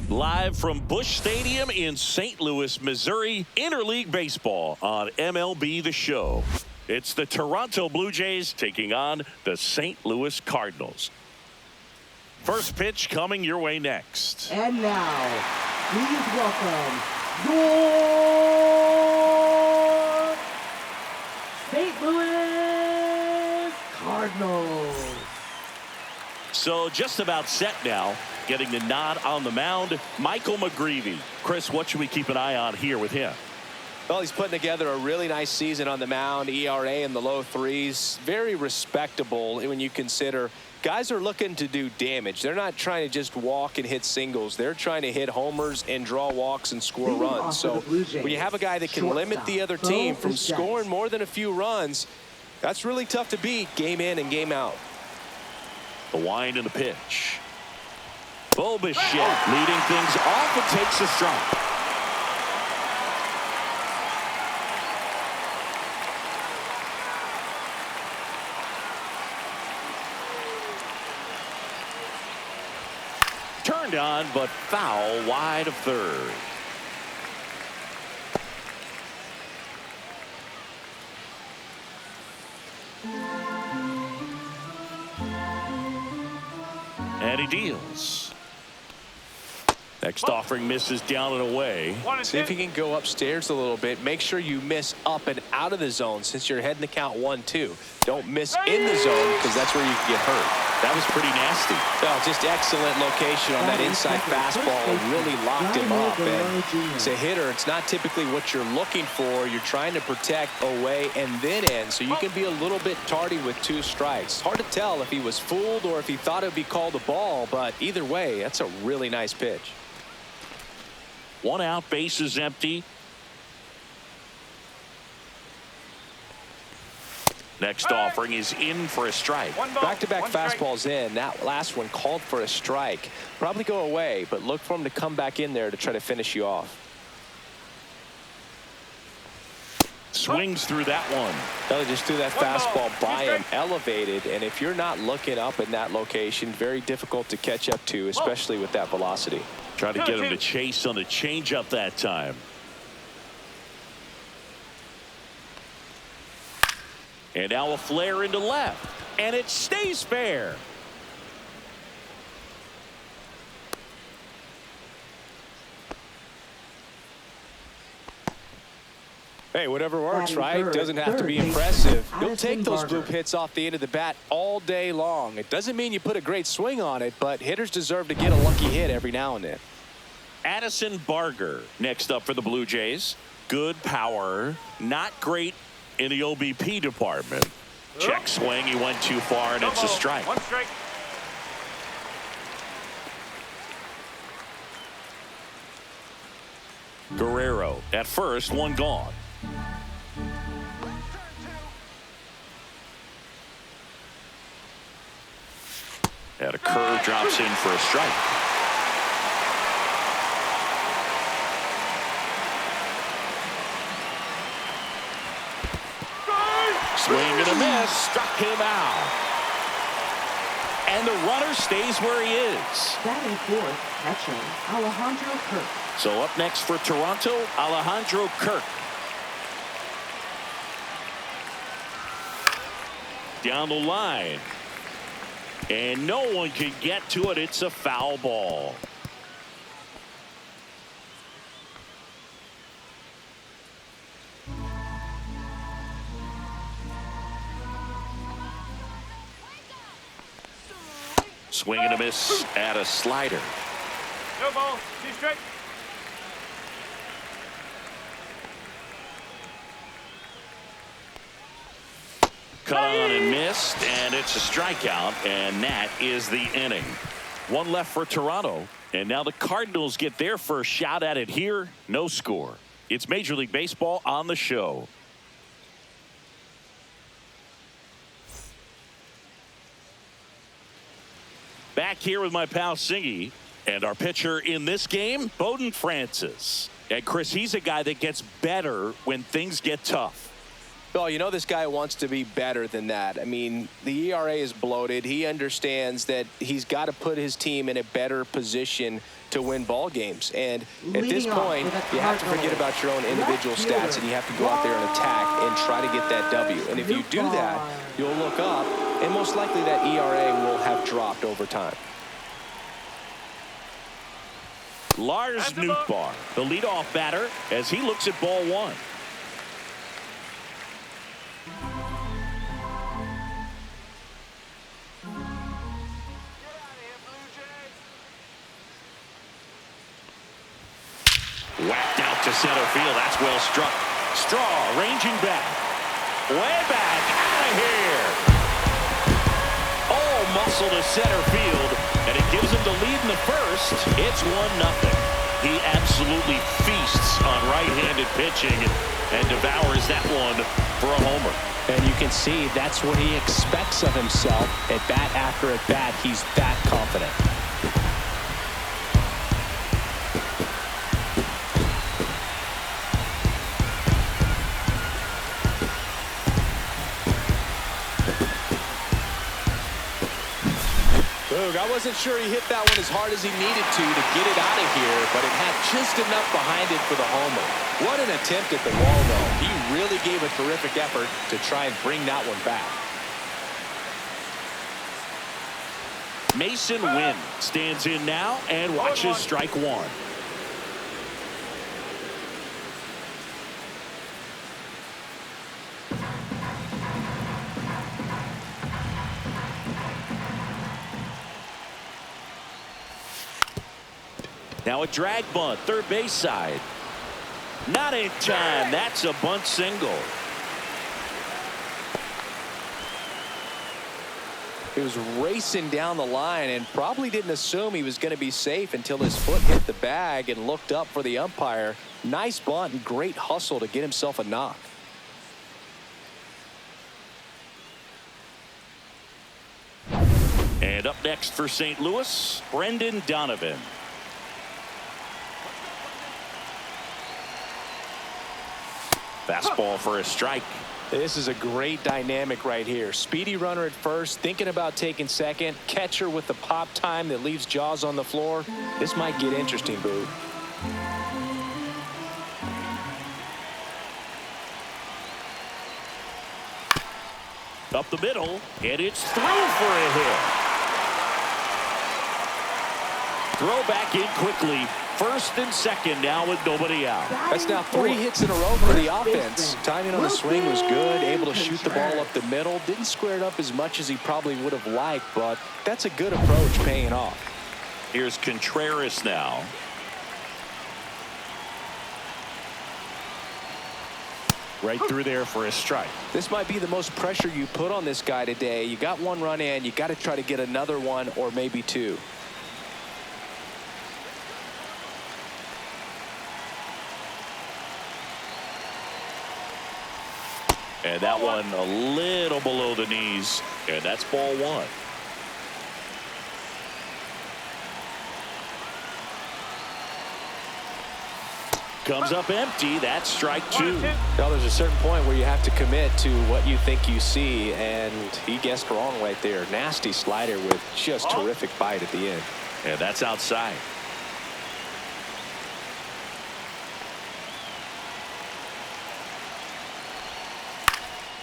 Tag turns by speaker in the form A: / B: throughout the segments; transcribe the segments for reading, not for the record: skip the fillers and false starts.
A: Live from Busch Stadium in St. Louis, Missouri, interleague baseball on MLB The Show. It's the Toronto Blue Jays taking on the St. Louis Cardinals. First pitch coming your way next.
B: And now, please welcome your St. Louis Cardinals.
A: So just about set now. Getting the nod on the mound, Michael McGreevy. Chris, what should we keep an eye on here with him?
C: Well, he's putting together a really nice season on the mound. ERA in the low threes. Very respectable when you consider guys are looking to do damage. They're not trying to just walk and hit singles. They're trying to hit homers and draw walks and score runs. So when you have a guy that can limit the other team from scoring more than a few runs, that's really tough to beat game in and game out.
A: The wind and the pitch. Bulbish shit, leading things off and takes a strike. Turned on, but foul wide of third. And he deals. Next offering misses down and away.
C: See if you can go upstairs a little bit. Make sure you miss up and out of the zone since you're heading to count 1-2. Don't miss in the zone because that's where you can get hurt.
A: That was pretty nasty.
C: Well, just excellent location on that inside fastball. Really locked him up. And as a hitter, it's not typically what you're looking for. You're trying to protect away and then in, so you can be a little bit tardy with 2 strikes. Hard to tell if he was fooled or if he thought it would be called a ball, but either way, that's a really nice pitch.
A: 1 out, base is empty. Next offering is in for a strike.
C: Back-to-back fastballs in. That last one called for a strike. Probably go away, but look for him to come back in there to try to finish you off.
A: Swings through that one.
C: They just threw that fastball by him, elevated, and if you're not looking up in that location, very difficult to catch up to, especially with that velocity.
A: Try to get him to chase on the changeup that time. And now a flare into left, and it stays fair.
C: Hey, whatever works, right? Doesn't have to be impressive. You'll take those bloop hits off the end of the bat all day long. It doesn't mean you put a great swing on it, but hitters deserve to get a lucky hit every now and then.
A: Addison Barger next up for the Blue Jays. Good power, not great in the OBP department. Check swing, he went too far, and it's a strike.
D: 1 strike.
A: Guerrero at first, 1 gone. And a curve drops in for a strike. Swing and a miss, struck him out. And the runner stays where he is.
B: Batting fourth, catcher Alejandro Kirk.
A: So up next for Toronto, Alejandro Kirk. Down the line. And no one can get to it. It's a foul ball. Swing and a miss at a slider.
D: No ball. 2 strike.
A: Cut on and missed, and it's a strikeout, and that is the inning. 1 left for Toronto, and now the Cardinals get their first shot at it here. No score. It's Major League Baseball on the show. Back here with my pal Singy, and our pitcher in this game, Bowden Francis. And Chris, he's a guy that gets better when things get tough.
C: Well, you know this guy wants to be better than that. I mean, the ERA is bloated. He understands that he's got to put his team in a better position to win ball games. And at this point, you have to forget about your own individual stats, and you have to go out there and attack and try to get that W. And if you do that, you'll look up, and most likely that ERA will have dropped over time.
A: Lars Nootbaar, the leadoff batter, as he looks at ball one. Whacked out to center field. That's well struck. Straw ranging back. Way back. Out of here. Oh, muscle to center field. And it gives him the lead in the first. It's 1-0. He absolutely feasts on right-handed pitching and devours that one for a homer.
E: And you can see that's what he expects of himself. At bat after at bat, he's that confident.
C: I wasn't sure he hit that one as hard as he needed to get it out of here, but it had just enough behind it for the homer. What an attempt at the wall, though. He really gave a terrific effort to try and bring that one back.
A: Mason Wynn stands in now and watches strike one. Now a drag bunt, third base side. Not in time. That's a bunt single.
C: He was racing down the line and probably didn't assume he was going to be safe until his foot hit the bag and looked up for the umpire. Nice bunt and great hustle to get himself a knock.
A: And up next for St. Louis, Brendan Donovan. Fastball for a strike.
C: This is a great dynamic right here. Speedy runner at first, thinking about taking second. Catcher with the pop time that leaves Jaws on the floor. This might get interesting, Boo.
A: Up the middle, and it's through for a hit. Throw back in quickly. First and second now with nobody out.
C: That's now 3 hits in a row for the offense. Timing on the swing was good. Able to shoot the ball up the middle. Didn't square it up as much as he probably would have liked, but that's a good approach paying off.
A: Here's Contreras now. Right through there for a strike.
C: This might be the most pressure you put on this guy today. You got one run in. You got to try to get another one or maybe two.
A: And that one a little below the knees. And that's ball one. Comes up empty. That's strike two.
C: Well, there's a certain point where you have to commit to what you think you see, and he guessed wrong right there. Nasty slider with just terrific bite at the end.
A: And that's outside.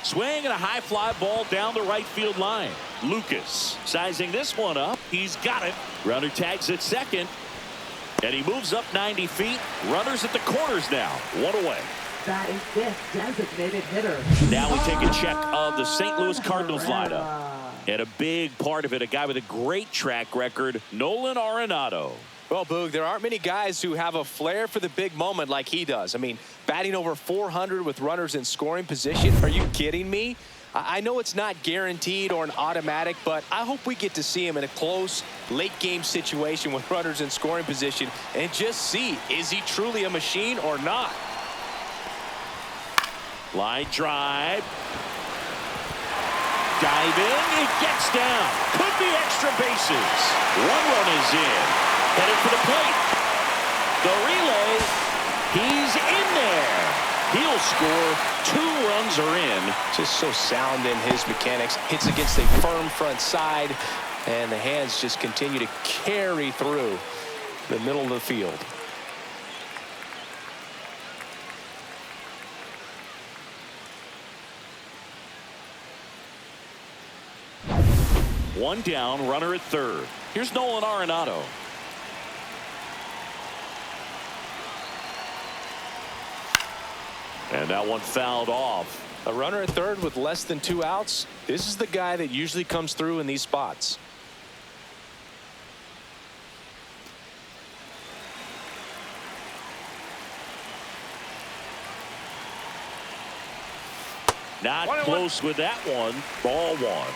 A: Swing and a high fly ball down the right field line. Lucas sizing this one up. He's got it. Runner tags at second. And he moves up 90 feet. Runners at the corners now. One away.
B: That is this designated hitter.
A: Now we take a check of the St. Louis Cardinals lineup. And a big part of it, a guy with a great track record, Nolan Arenado.
C: Well, Boog, there aren't many guys who have a flair for the big moment like he does. I mean, batting over 400 with runners in scoring position. Are you kidding me? I know it's not guaranteed or an automatic, but I hope we get to see him in a close, late-game situation with runners in scoring position and just see, is he truly a machine or not?
A: Line drive. Diving. It gets down. Could be extra bases. One run is in. Headed for the plate. The relay. He's in there. He'll score. 2 runs are in.
C: Just so sound in his mechanics. Hits against a firm front side, and the hands just continue to carry through the middle of the field.
A: One down, runner at third. Here's Nolan Arenado. And that one fouled off.
C: A runner at third with less than 2 outs. This is the guy that usually comes through in these spots.
A: Not close with that one. Ball 1.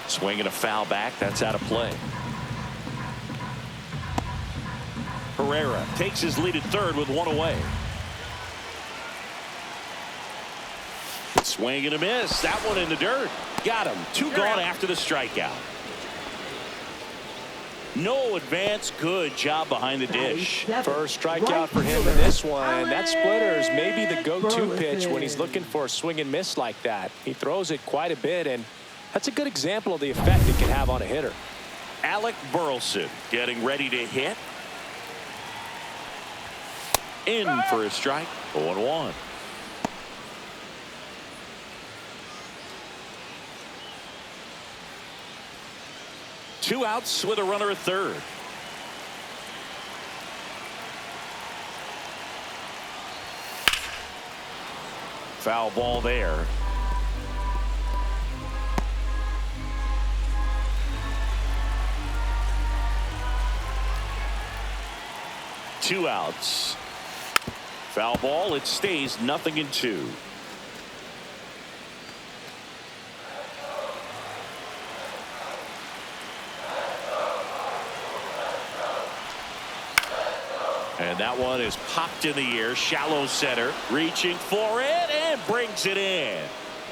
A: Swinging a foul back. That's out of play. Herrera takes his lead at third with 1 away. Swing and a miss. That one in the dirt. Got him. 2 gone after the strikeout. No advance. Good job behind the dish.
C: First strikeout for him in this one. That splitter is maybe the go-to pitch when he's looking for a swing and miss like that. He throws it quite a bit, and that's a good example of the effect it can have on a hitter.
A: Alec Burleson getting ready to hit. In for a strike. 0-1. Two outs with a runner at third. Foul ball there. Two outs. Foul ball. It stays 0-2. And that one is popped in the air. Shallow center. Reaching for it and brings it in.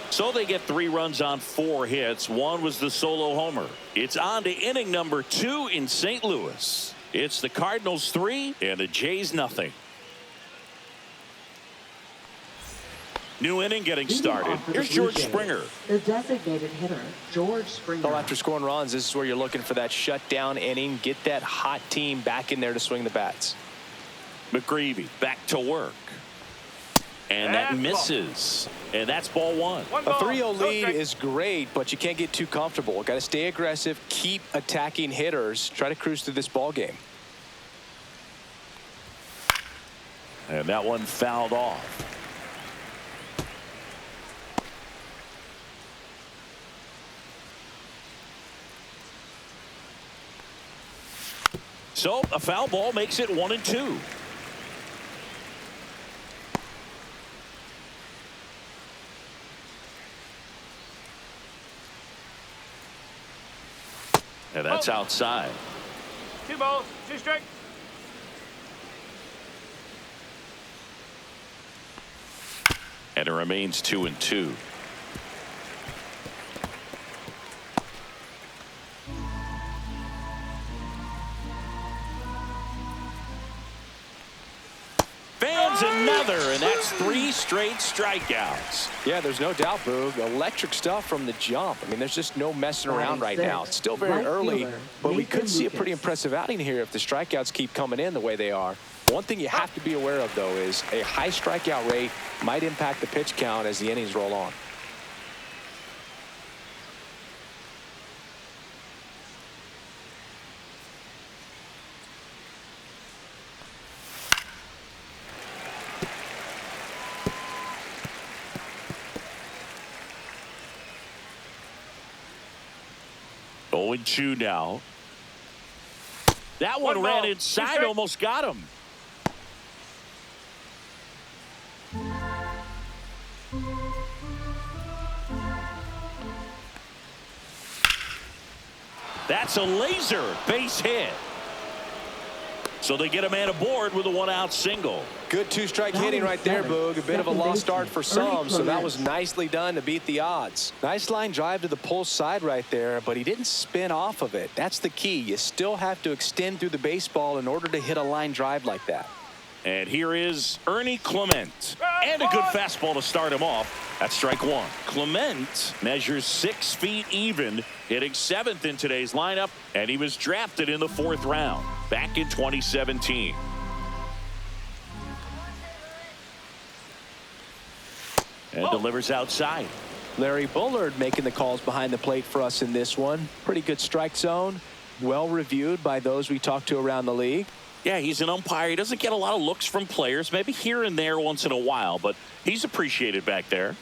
A: So they get 3 runs on 4 hits. 1 was the solo homer. It's on to inning number 2 in St. Louis. It's the Cardinals 3 and the Jays 0. New inning getting started. Here's George Springer.
B: The designated hitter, George Springer.
C: Well, after scoring runs, this is where you're looking for that shutdown inning. Get that hot team back in there to swing the bats.
A: McGreevy back to work. And that misses. And that's ball 1.
C: A 3-0 lead is great, but you can't get too comfortable. Got to stay aggressive, keep attacking hitters, try to cruise through this ball game.
A: And that one fouled off. So a foul ball makes it 1-2. And that's outside.
D: 2 balls, 2 strikes.
A: And it remains 2-2. Fans another, and that's 3 straight strikeouts.
C: Yeah, there's no doubt, Boog. Electric stuff from the jump. I mean, there's just no messing around right now. It's still very early, but we could see a pretty impressive outing here if the strikeouts keep coming in the way they are. One thing you have to be aware of, though, is a high strikeout rate might impact the pitch count as the innings roll on.
A: Going 2 now. That one ran inside, almost got him. That's a laser base hit. So they get a man aboard with a one-out single.
C: Good two-strike hitting right there, Boog. A bit of a lost start for some, so that was nicely done to beat the odds. Nice line drive to the pull side right there, but he didn't spin off of it. That's the key. You still have to extend through the baseball in order to hit a line drive like that.
A: And here is Ernie Clement. And a good fastball to start him off. That's strike one. Clement measures 6 feet even, hitting 7th in today's lineup, and he was drafted in the 4th round back in 2017. And delivers outside.
C: Larry Bullard making the calls behind the plate for us in this one. Pretty good strike zone. Well reviewed by those we talked to around the league.
A: Yeah, he's an umpire. He doesn't get a lot of looks from players, maybe here and there once in a while, but he's appreciated back there.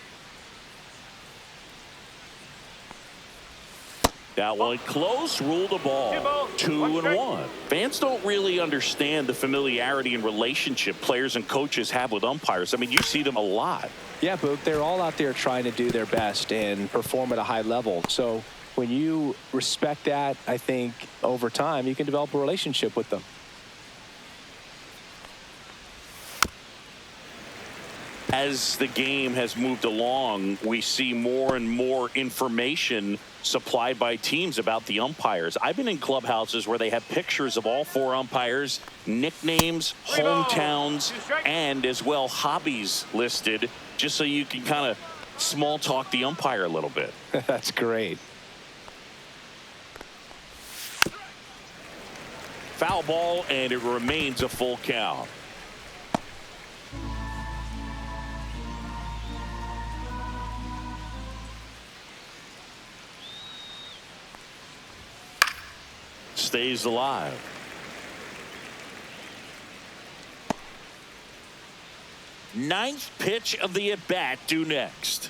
A: That one close, rule the ball. 2-1. Fans don't really understand the familiarity and relationship players and coaches have with umpires. I mean, you see them a lot.
C: Yeah, Boog, they're all out there trying to do their best and perform at a high level. So when you respect that, I think over time you can develop a relationship with them.
A: As the game has moved along, we see more and more information supplied by teams about the umpires. I've been in clubhouses where they have pictures of all 4 umpires, nicknames, hometowns, and as well hobbies listed, just so you can kind of small talk the umpire a little bit.
C: That's great.
A: Foul ball, and it remains a full count. Stays alive. Ninth pitch of the at-bat due next.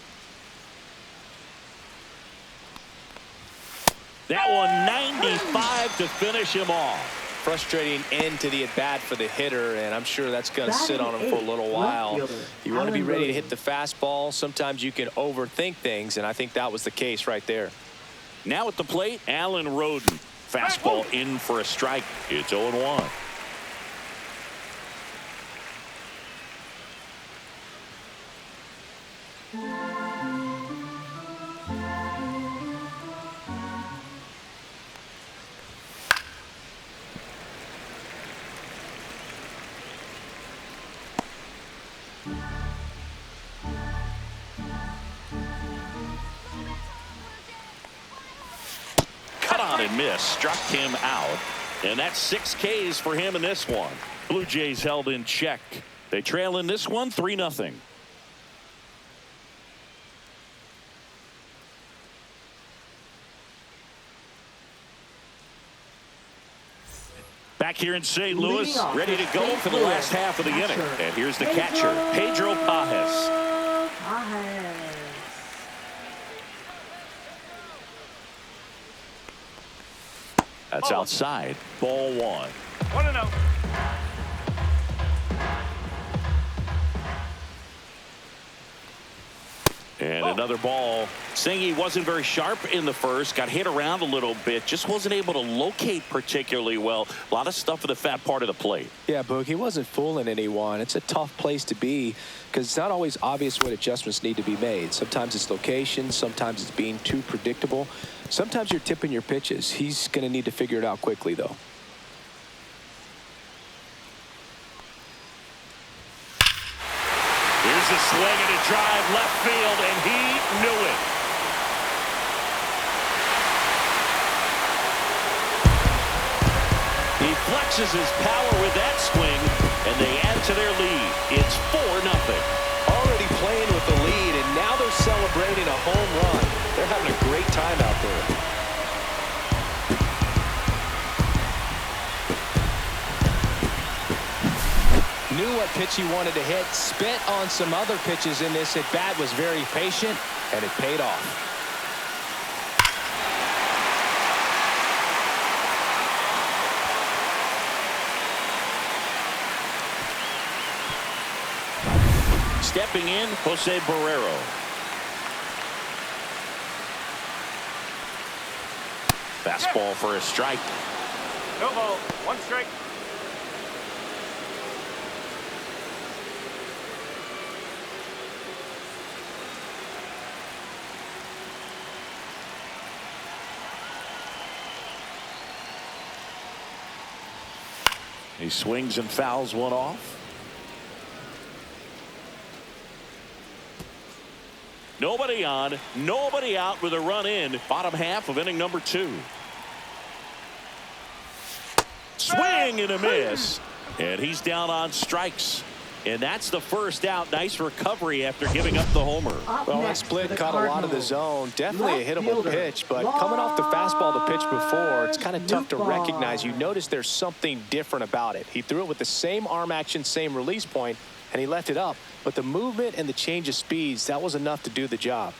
A: That one 95 to finish him off.
C: Frustrating end to the at-bat for the hitter, and I'm sure that's going to sit on him for a little while. You want to be ready to hit the fastball. Sometimes you can overthink things, and I think that was the case right there.
A: Now at the plate, Alan Roden. Fastball in for a strike. It's 0-1. And miss, struck him out, and that's 6 Ks for him in this one. Blue Jays held in check. They trail in this one 3-0. Back here in St. Louis, ready to go for the last half of the inning. And here's the catcher, Pedro Pajes. That's outside. Ball 1.
D: 1-0.
A: And another ball. Singy wasn't very sharp in the first. Got hit around a little bit. Just wasn't able to locate particularly well. A lot of stuff in the fat part of the plate.
C: Yeah, Boog, he wasn't fooling anyone. It's a tough place to be because it's not always obvious what adjustments need to be made. Sometimes it's location. Sometimes it's being too predictable. Sometimes you're tipping your pitches. He's going to need to figure it out quickly, though.
A: Here's a swing and a drive left field, and he knew it. He flexes his power with that swing, and they add to their lead. It's 4-0.
C: Already playing with the lead, and now they're celebrating a home run. They're having a great time out there. Knew what pitch he wanted to hit, spent on some other pitches in this at bat, was very patient, and it paid off.
A: Stepping in, Jose Barrero. Fastball for a strike.
D: No ball. 1 strike.
A: He swings and fouls one off. Nobody on, nobody out with a run in. Bottom half of inning number 2. Swing and a miss. And he's down on strikes. And that's the first out. Nice recovery after giving up the homer.
C: Well, that split caught a lot of the zone. Definitely a hittable pitch, but coming off the fastball the pitch before, it's kind of tough to recognize. You notice there's something different about it. He threw it with the same arm action, same release point, and he left it up. But the movement and the change of speeds, that was enough to do the job.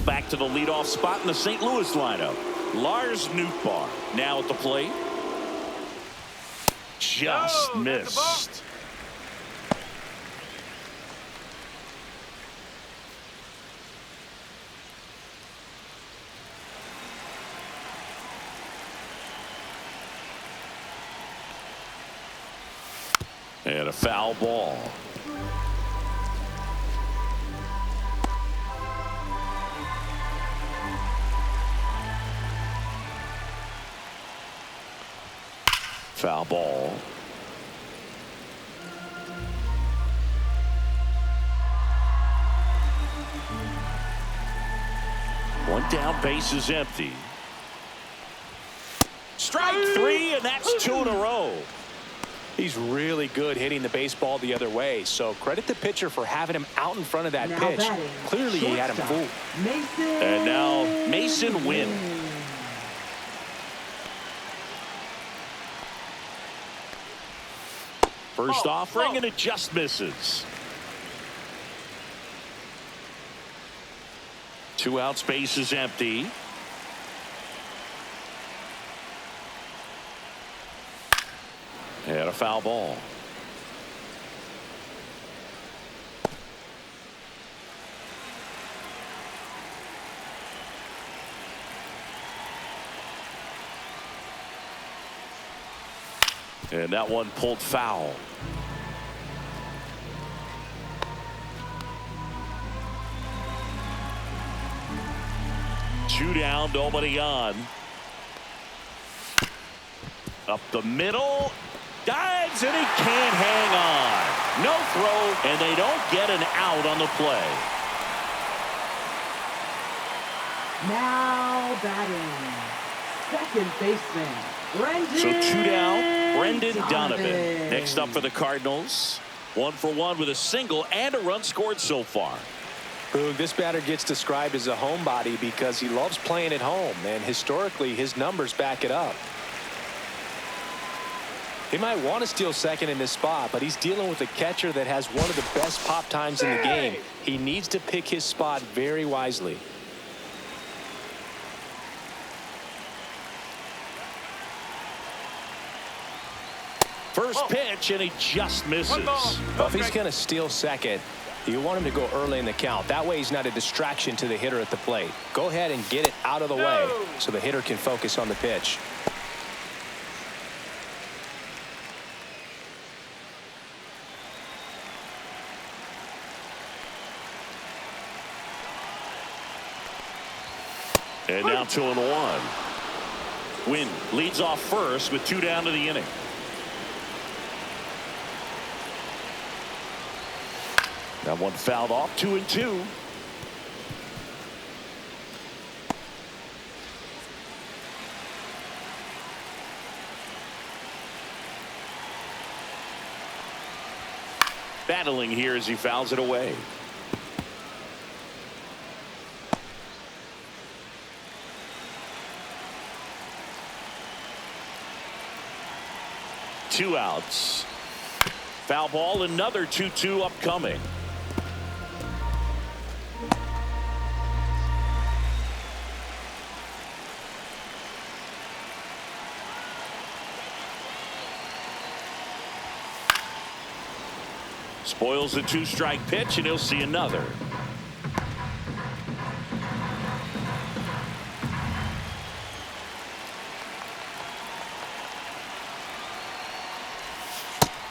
A: Back to the leadoff spot in the St. Louis lineup. Lars Nootbaar now at the plate. Just missed. And a foul ball. Foul ball. One down, base is empty. Strike 3, and that's 2 in a row.
C: He's really good hitting the baseball the other way, so credit the pitcher for having him out in front of that pitch. Clearly he had him fooled.
A: And now Mason Wynn. First offering, and it just misses. 2 outs, base is empty. And a foul ball. And that one pulled foul. Two down, nobody on. Up the middle. Dives, and he can't hang on. No throw, and they don't get an out on the play.
B: Now batting, second baseman, Brendan.
A: So 2 down, Brendan Donovan. Next up for the Cardinals. 1 for 1 with a single and a run scored so far.
C: Boog, this batter gets described as a homebody because he loves playing at home, and historically his numbers back it up. He might want to steal second in this spot, but he's dealing with a catcher that has one of the best pop times in the game. He needs to pick his spot very wisely.
A: First pitch, and he just misses.
C: Well, if he's going to steal second, you want him to go early in the count. That way he's not a distraction to the hitter at the plate. Go ahead and get it out of the way so the hitter can focus on the pitch.
A: And now 2-1. Wynn leads off first with 2 down to the inning. That one fouled off. 2-2. Battling here as he fouls it away. Two outs. Foul ball, another 2-2 upcoming. Spoils the 2-strike pitch, and he'll see another.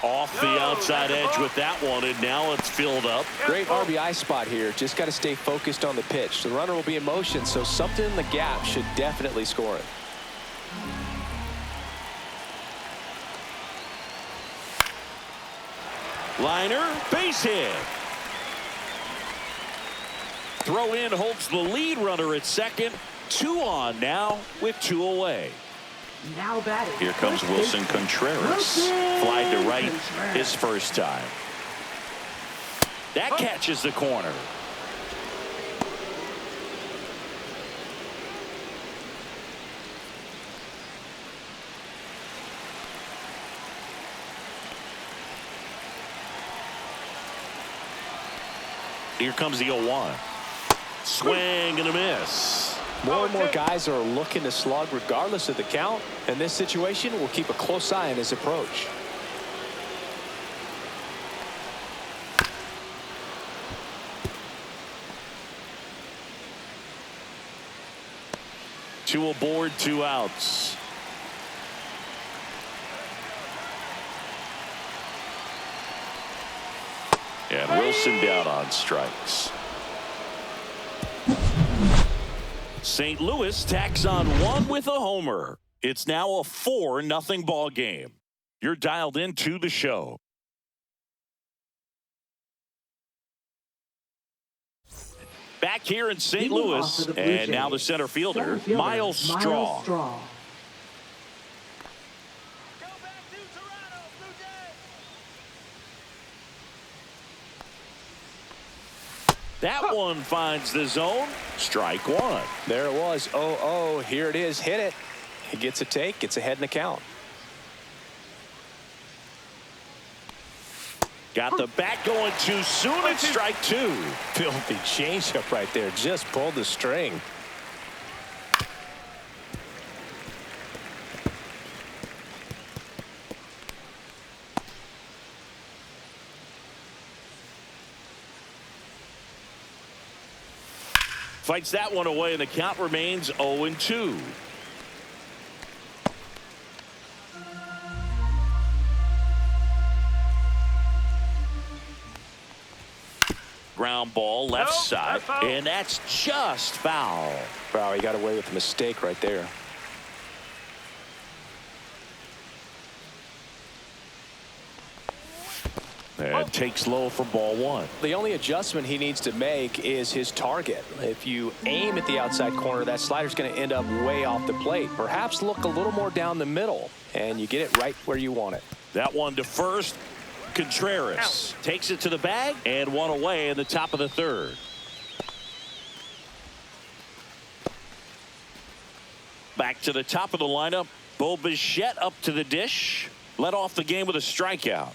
A: Off the outside edge with that one, and now it's filled up.
C: Great RBI spot here. Just got to stay focused on the pitch. The runner will be in motion, so something in the gap should definitely score it.
A: Liner, base hit. Throw in holds the lead runner at second. 2 on now with 2 away.
B: Now batting.
A: Here comes Wilson Contreras. Flied to right his first time. That catches the corner. Here comes the 0-1. Swing and a miss.
C: More and more guys are looking to slug regardless of the count. In this situation, we'll keep a close eye on his approach.
A: Two aboard, 2 outs. And Wilson down on strikes. St. Louis tacks on 1 with a homer. It's now a 4-0 ball game. You're dialed into the show. Back here in St. Louis, and now the center fielder, Miles Straw.
D: Go back to Toronto, Blue Jays.
A: That one finds the zone. Strike 1.
C: There it was. 0-0. Here it is. Hit it. He gets a take. Gets ahead in the count.
A: Got the bat going too soon. It's strike 2.
C: Filthy changeup right there. Just pulled the string.
A: Fights that one away, and the count remains 0-2. Ground ball left side,
D: that's foul.
A: and that's just foul.
C: Wow, he got away with a mistake right there.
A: And takes low for ball 1.
C: The only adjustment he needs to make is his target. If you aim at the outside corner, that slider's going to end up way off the plate. Perhaps look a little more down the middle, and you get it right where you want it.
A: That one to first. Contreras takes it to the bag, and 1 away in the top of the 3rd. Back to the top of the lineup. Bo Bichette up to the dish. Led off the game with a strikeout.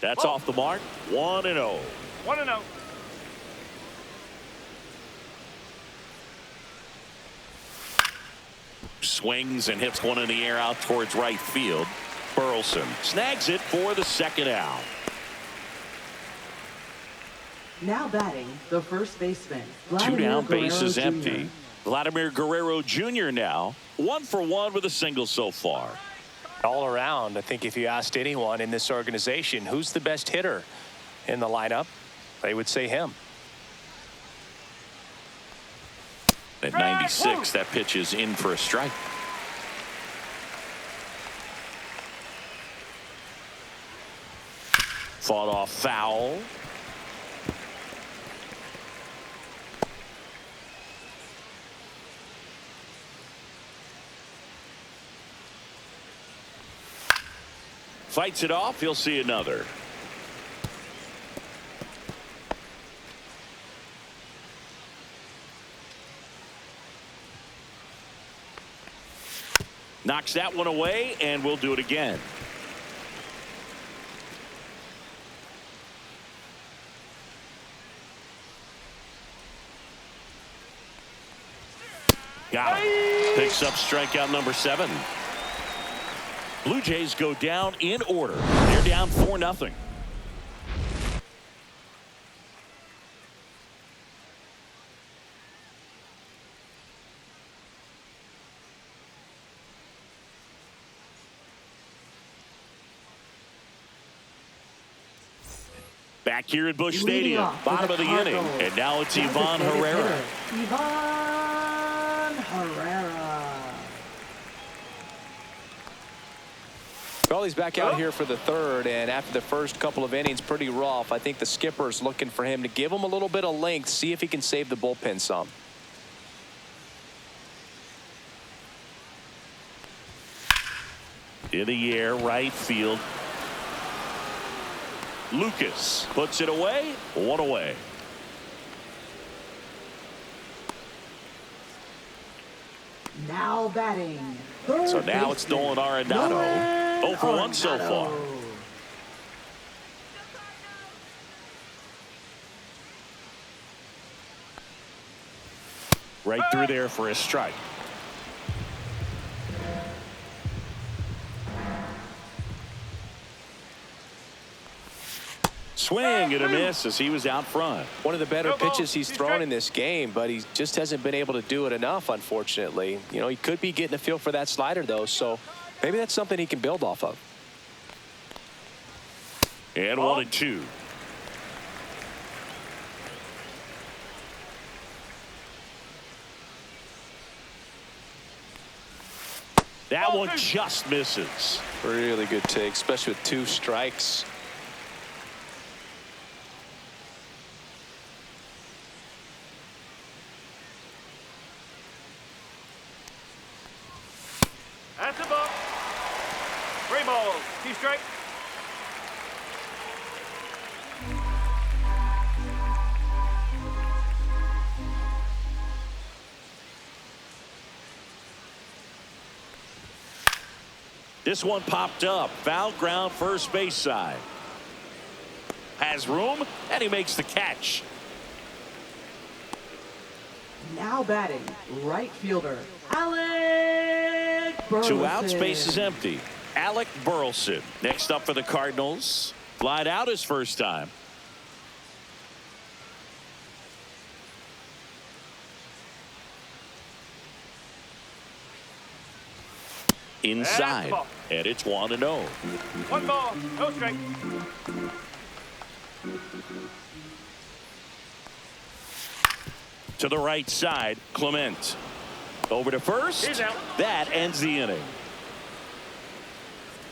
A: That's off the mark. 1-0.
D: 1-0.
A: Swings and hits one in the air out towards right field. Burleson snags it for the 2nd out.
B: Now batting, the first baseman.
A: 2 down, base is
B: Guerrero
A: empty.
B: Jr.
A: Vladimir Guerrero Jr. now 1 for 1 with a single so far.
C: All around, I think if you asked anyone in this organization who's the best hitter in the lineup, they would say him.
A: At 96, that pitch is in for a strike. Fought off foul. Fights it off. He'll see another. Knocks that one away, and we'll do it again. Got him. Picks up strikeout number 7. Blue Jays go down in order. They're down 4-0. Back here at Busch
B: Leading
A: Stadium,
B: off for
A: bottom of the inning.
B: Cardinals,
A: And now it's Ivan
B: designated
A: Herrera.
B: hitter, Ivan Herrera.
C: Well, he's back out here for the third, and after the first couple of innings, pretty rough. I think the skipper's looking for him to give him a little bit of length, see if he can save the bullpen some.
A: In the air, right field. Lucas puts it away. One away.
B: Now batting.
A: So now it's Nolan Arenado. 0 for 1 so far. Right through there for a strike. Swing and a miss as he was out front.
C: One of the better pitches he's thrown in this game, but he just hasn't been able to do it enough, unfortunately. You know, he could be getting a feel for that slider, though, so maybe that's something he can build off of.
A: And 1-2. That one just misses.
C: Really good take, especially with 2 strikes.
D: That's a ball. 3 balls. 2 strikes.
A: This one popped up. Foul ground, first base side. Has room, and he makes the catch.
B: Now batting, right fielder, Alec Burleson.
A: 2 outs, base is empty. Alec Burleson next up for the Cardinals. Flied out his first time. Inside, and it's 1-0.
D: 1 ball. No strike.
A: To the right side, Clement. Over to first.
D: He's out.
A: That ends the inning.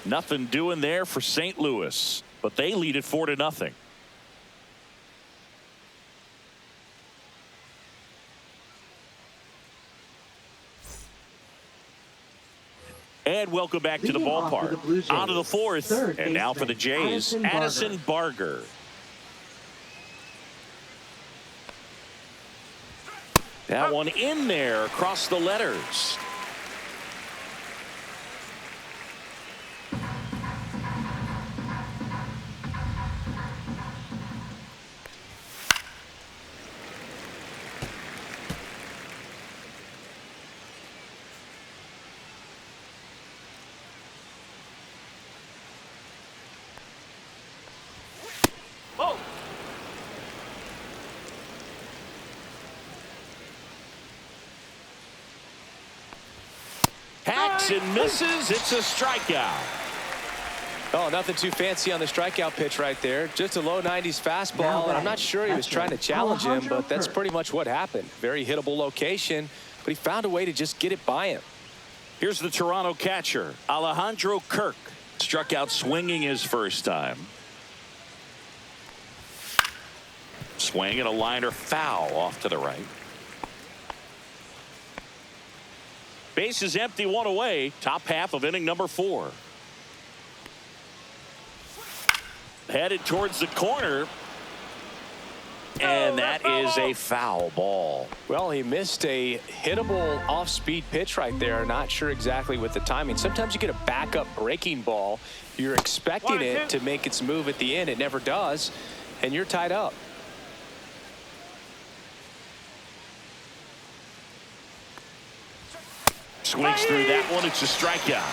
A: Nothing doing there for St. Louis, but they lead it 4-0. And welcome back to the
B: Leading off for
A: ballpark.
B: the Blue Jays,
A: On to the fourth,
B: third
A: and now for the
B: baseman,
A: Jays,
B: Addison
A: Addison Barger. That one in there across the letters.
D: Ball.
A: Hacks and misses. It's a strikeout.
C: Oh, nothing too fancy on the strikeout pitch right there. Just a low 90s fastball, and I'm not sure he was trying to challenge him, but that's pretty much what happened. Very hittable location, but he found a way to just get it by him.
A: Here's the Toronto catcher, Alejandro Kirk. Struck out swinging his first time. Swing and a liner foul off to the right. Base is empty, 1 away. Top half of inning number 4. Headed towards the corner. And that is a foul ball.
C: Well, he missed a hittable off-speed pitch right there. Not sure exactly with the timing. Sometimes you get a backup breaking ball. You're expecting it to make its move at the end. It never does, and you're tied up.
A: Swings through that one. It's a strikeout.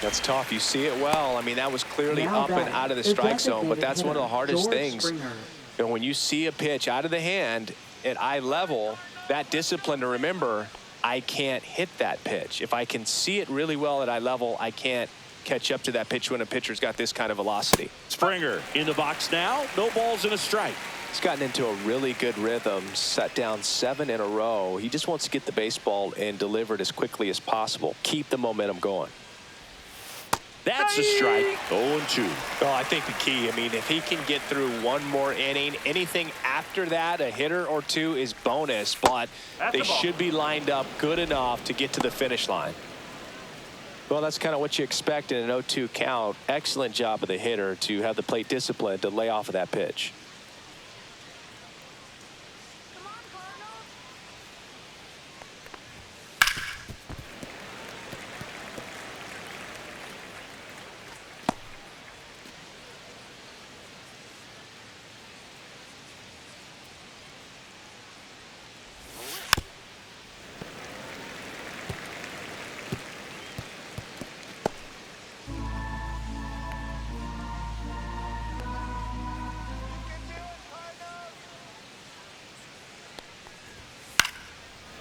C: That's tough. You see it well. I mean, that was clearly
B: Now
C: up and
B: batting,
C: out of the
B: the
C: strike zone, but
B: designated
C: that's one of the
B: hitter,
C: hardest
B: George
C: things.
B: Springer.
C: You know, when you see a pitch out of the hand at eye level, that discipline to remember, I can't hit that pitch. If I can see it really well at eye level, I can't catch up to that pitch when a pitcher's got this kind of velocity.
A: Springer in the box now. No balls and a strike.
C: He's gotten into a really good rhythm, set down 7 in a row. He just wants to get the baseball and deliver it as quickly as possible. Keep the momentum going.
A: That's a strike. 0-2.
C: Oh, I think the key, I mean, if he can get through one more inning, anything after that, a hitter or two is bonus, but they should be lined up good enough to get to the finish line. Well, that's kind of what you expect in an 0-2 count. Excellent job of the hitter to have the plate discipline to lay off of that pitch.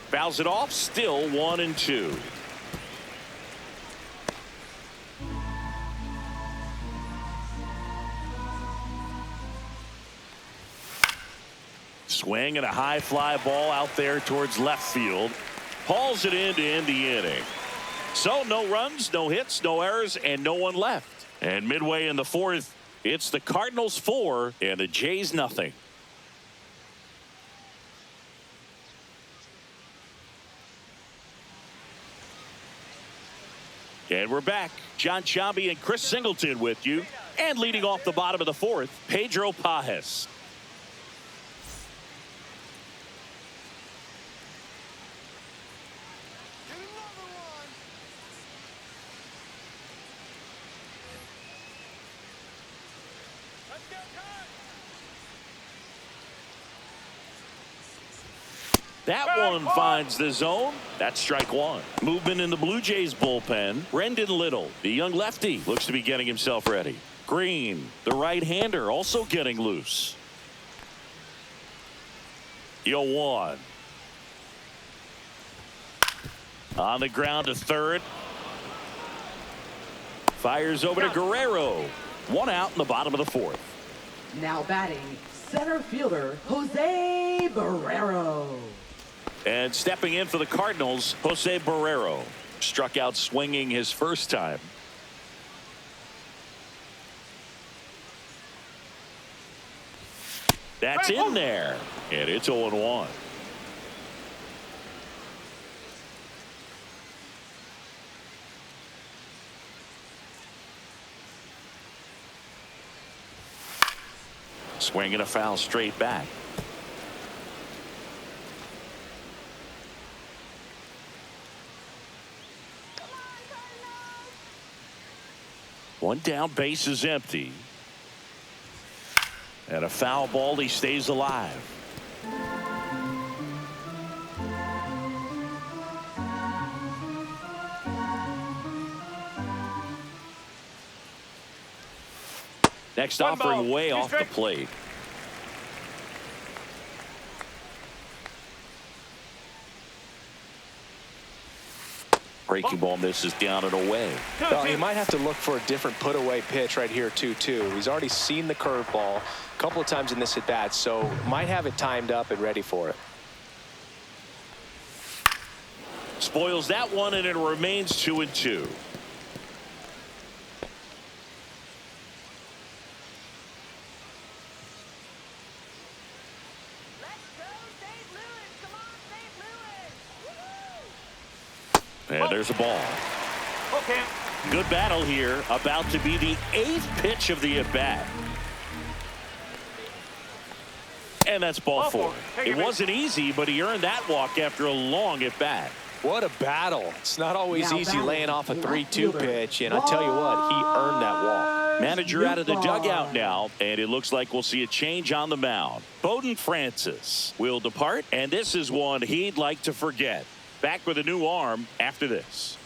A: Fouls it off. Still 1-2. Swing and a high fly ball out there towards left field. Hauls it in to end the inning. So no runs, no hits, no errors, and no one left. And midway in the 4th, it's the Cardinals 4 and the Jays nothing. And we're back. John Sciambi and Chris Singleton with you. And leading off the bottom of the 4th, Pedro Pajes. That one finds the zone. That's strike 1. Movement in the Blue Jays bullpen. Brendan Little, the young lefty, looks to be getting himself ready. Green, the right-hander, also getting loose. 0-1. On the ground to third. Fires over to Guerrero. 1 out in the bottom of the 4th.
B: Now batting, center fielder Jose Barrero.
A: And stepping in for the Cardinals, Jose Barrero. Struck out swinging his first time. That's in there. And it's 0-1. Swinging a foul straight back. One down, base is empty. And a foul ball, he stays alive. Next offering way off the plate. Breaking ball misses down and away.
C: Well, he might have to look for a different put away pitch right here 2-2. He's already seen the curveball a couple of times in this at bat, so might have it timed up and ready for it.
A: Spoils that one, and it remains 2-2. And there's a ball.
D: Okay.
A: Good battle here. About to be the 8th pitch of the at-bat. And that's ball 4. It wasn't easy, but he earned that walk after a long at-bat.
C: What a battle. It's not always easy laying off a 3-2 pitch, and I tell you what, he earned that walk.
A: Manager out of the dugout now, and it looks like we'll see a change on the mound. Bowden Francis will depart, and this is one he'd like to forget. Back with a new arm after this.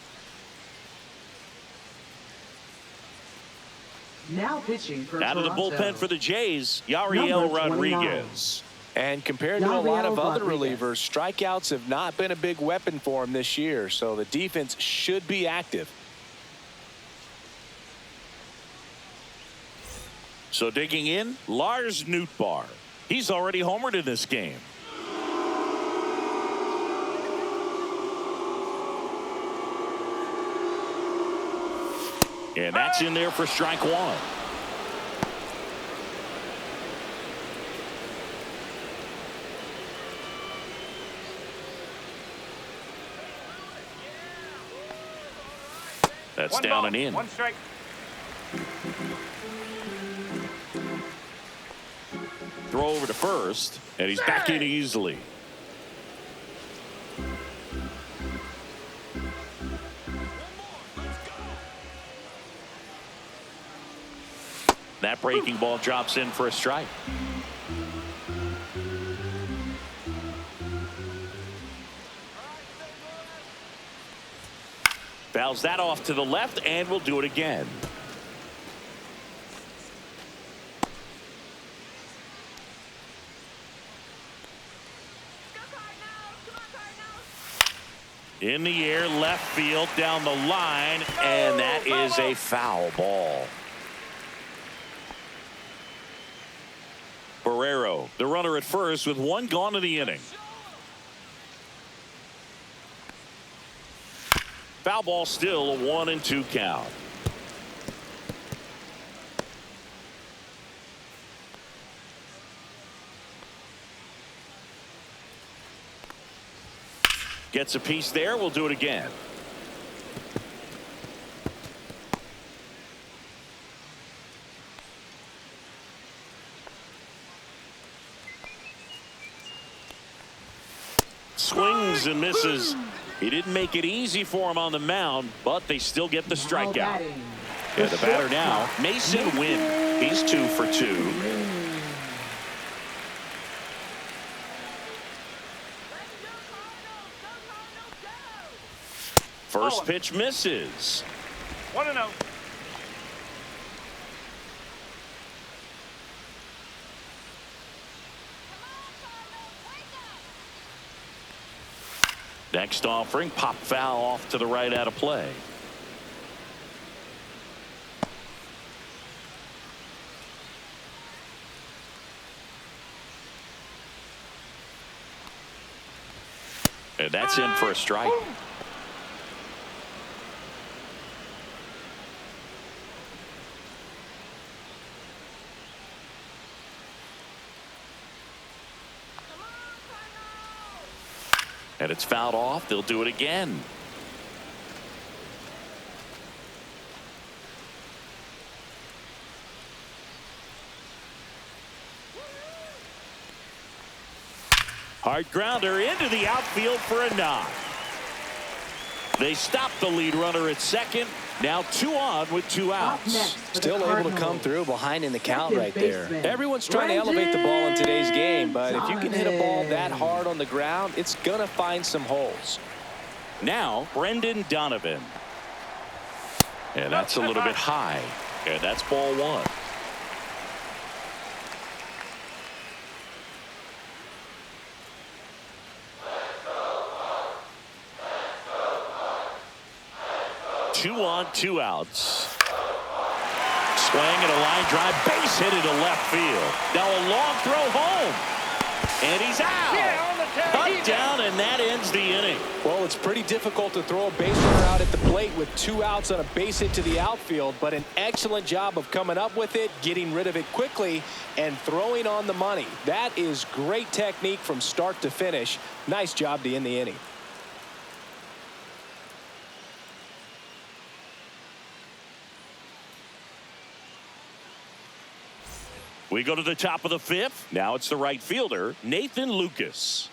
B: Now pitching for
A: Out of the
B: Toronto.
A: bullpen for the Jays, Yariel Rodriguez.
C: And compared to a lot of other
B: Rodriguez.
C: relievers, strikeouts have not been a big weapon for him this year, so the defense should be active.
A: So digging in, Lars Nootbaar. He's already homered in this game. And that's in there for strike one. That's
D: One
A: down
D: ball,
A: and in.
D: one strike.
A: Throw over to first, and he's back in easily. That breaking ball drops in for a strike. Fouls that off to the left, and we'll do it again. In the air, left field, down the line, and that is a foul ball. Barrero, the runner at first with one gone in the inning. Foul ball, still a 1-2 count. Gets a piece there. We'll do it again. Swings and misses. He didn't make it easy for him on the mound, but they still get the strikeout. Yeah, the batter now, Mason Wynn. He's 2 for 2. First pitch misses.
D: 1-0.
A: Next offering, pop foul off to the right out of play. And that's in for a strike. And it's fouled off. They'll do it again. Hard grounder into the outfield for a knock. They stop the lead runner at second. Now 2 on with 2 outs.
C: Still able to come through behind in the count right there. Everyone's trying to elevate the ball in today's game, but if you can hit a ball that hard on the ground, it's going to find some holes.
A: Now Brendan Donovan. And that's a little bit high. And that's ball 1. Two on, 2 outs. Swing and a line drive, base hit into left field. Now a long throw home. And he's out. Cut down, and that ends the inning.
C: Well, it's pretty difficult to throw a base runner out at the plate with 2 outs on a base hit to the outfield, but an excellent job of coming up with it, getting rid of it quickly, and throwing on the money. That is great technique from start to finish. Nice job to end the inning.
A: We go to the top of the 5th. Now it's the right fielder, Nathan Lucas.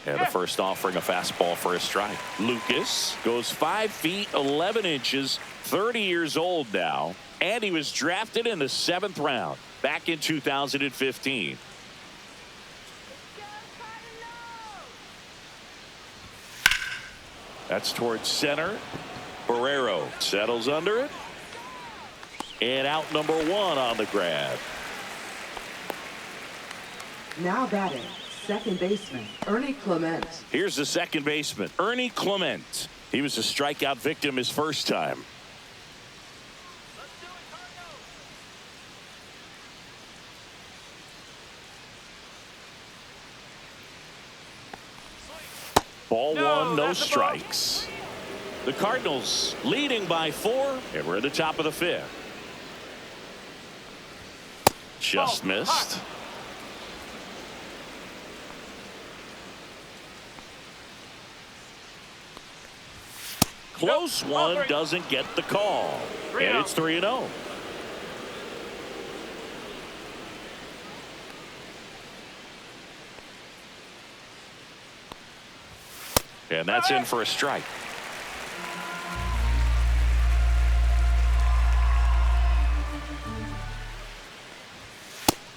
A: And the first offering, a fastball for a strike. Lucas goes 5 feet 11 inches, 30 years old now, and he was drafted in the 7th round back in 2015. That's towards center. Barrero settles under it. And out number 1 on the grab.
B: Now batting, second baseman, Ernie Clement.
A: Here's the second baseman, Ernie Clement. He was a strikeout victim his first time. Ball one, no
D: that's a ball.
A: strikes. The Cardinals leading by 4, and we're at the top of the 5th. Just missed. Close one, doesn't get the call. And it's 3-0. And that's in for a strike.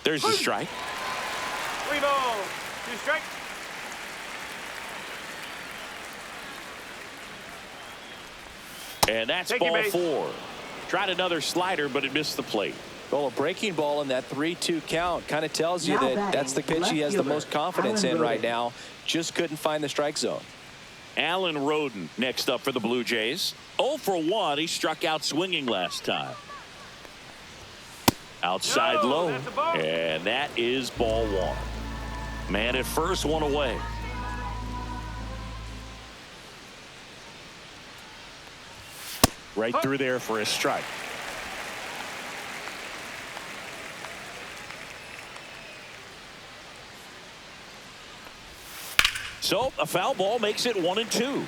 A: There's a strike.
D: 3 balls, 2 strikes.
A: And that's
D: Take your
A: ball
D: base.
A: 4. Tried another slider, but it missed the plate.
C: Well, a breaking ball in that 3-2 count kind of tells you
B: Now
C: that
B: batting,
C: that's the pitch
B: left
C: he has the
B: fielder,
C: most confidence
B: Alan
C: in right
B: Roden.
C: now. Just couldn't find the strike zone.
A: Alan Roden next up for the Blue Jays. 0 for 1. He struck out swinging last time. Outside
D: No,
A: low.
D: that's a ball.
A: And that is ball 1. Man at first, 1 away. Right through there for a strike. So a foul ball makes it 1-2.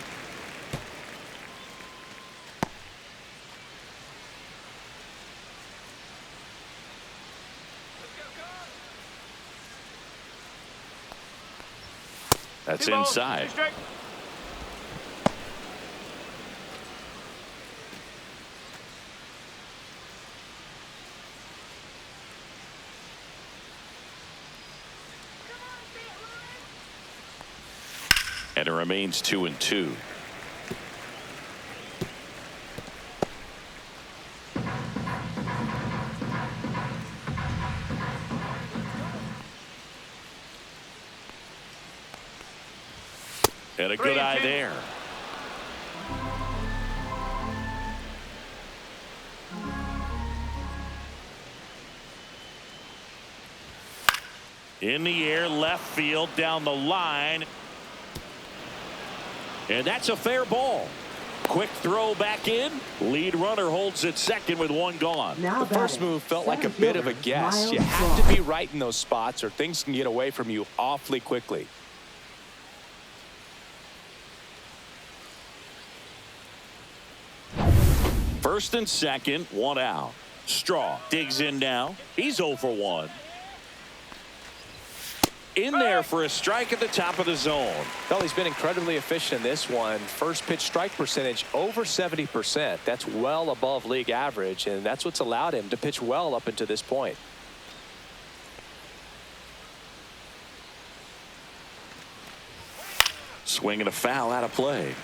A: That's
D: 2 balls,
A: inside.
D: 2 strikes.
A: And it remains 2-2. And a good eye
D: 3-2.
A: there. In the air, left field, down the line. And that's a fair ball. Quick throw back in. Lead runner holds at second with 1 gone.
B: Now
C: The first
B: batting,
C: move felt like a
B: center
C: bit of a
B: fielder,
C: guess.
B: Miles
C: You have
B: Straw.
C: to be right in those spots or things can get away from you awfully quickly.
A: First and second, 1 out. Straw digs in now. He's 0 for 1. In there for a strike at the top of the zone.
C: Well, he's been incredibly efficient in this one. First pitch strike percentage over 70%. That's well above league average, and that's what's allowed him to pitch well up until this point.
A: Swing and a foul out of play.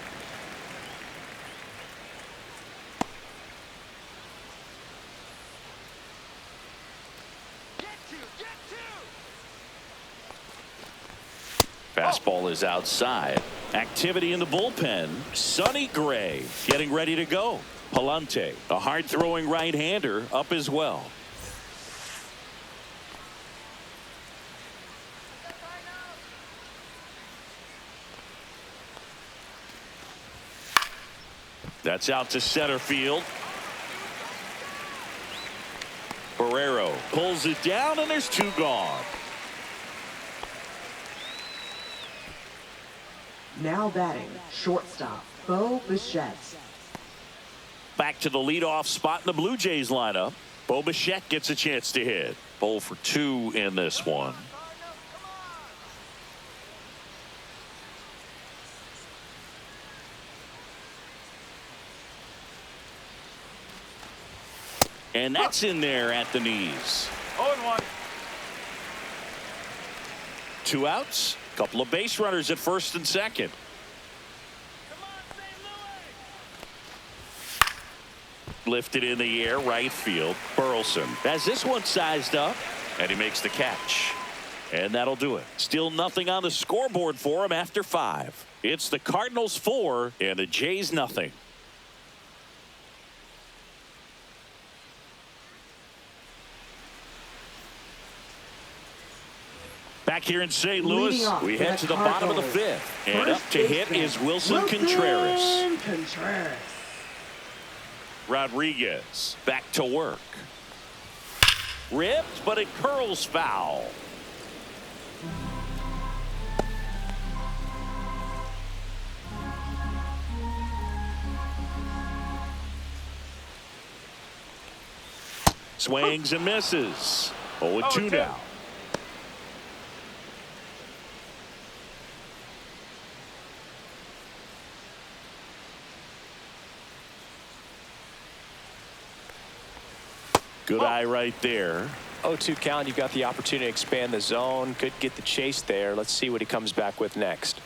A: Fastball is outside. Activity in the bullpen. Sonny Gray getting ready to go. Palante, a hard-throwing right-hander, up as well. That's out to center field. Barrero pulls it down, and there's 2 gone.
B: Now batting, shortstop, vs.St.
A: Back to the leadoff spot in the Blue Jays lineup. Bichette gets a chance to hit. 0 for 2 in this one. And that's in there at the knees.
D: 0-1.
A: 2 outs. Couple of base runners at first and second. Lifted in the air, right field. Burleson has this one sized up, and he makes the catch. And that'll do it. Still nothing on the scoreboard for him after 5. It's the Cardinals 4 and the Jays nothing. Back here in St.
B: Leading
A: Louis,
B: off
A: we
B: for
A: head
B: the
A: to the bottom of the
B: Cardinals.
A: 5th. And up
B: First
A: to hit
B: baseman,
A: is Wilson Contreras.
B: Contreras.
A: Rodriguez back to work. Ripped, but it curls foul. Swings and misses. 0-2 now. Good eye right there.
E: 0-2 count. You've got the opportunity to expand the zone. Could get the chase there. Let's see what he comes back with next.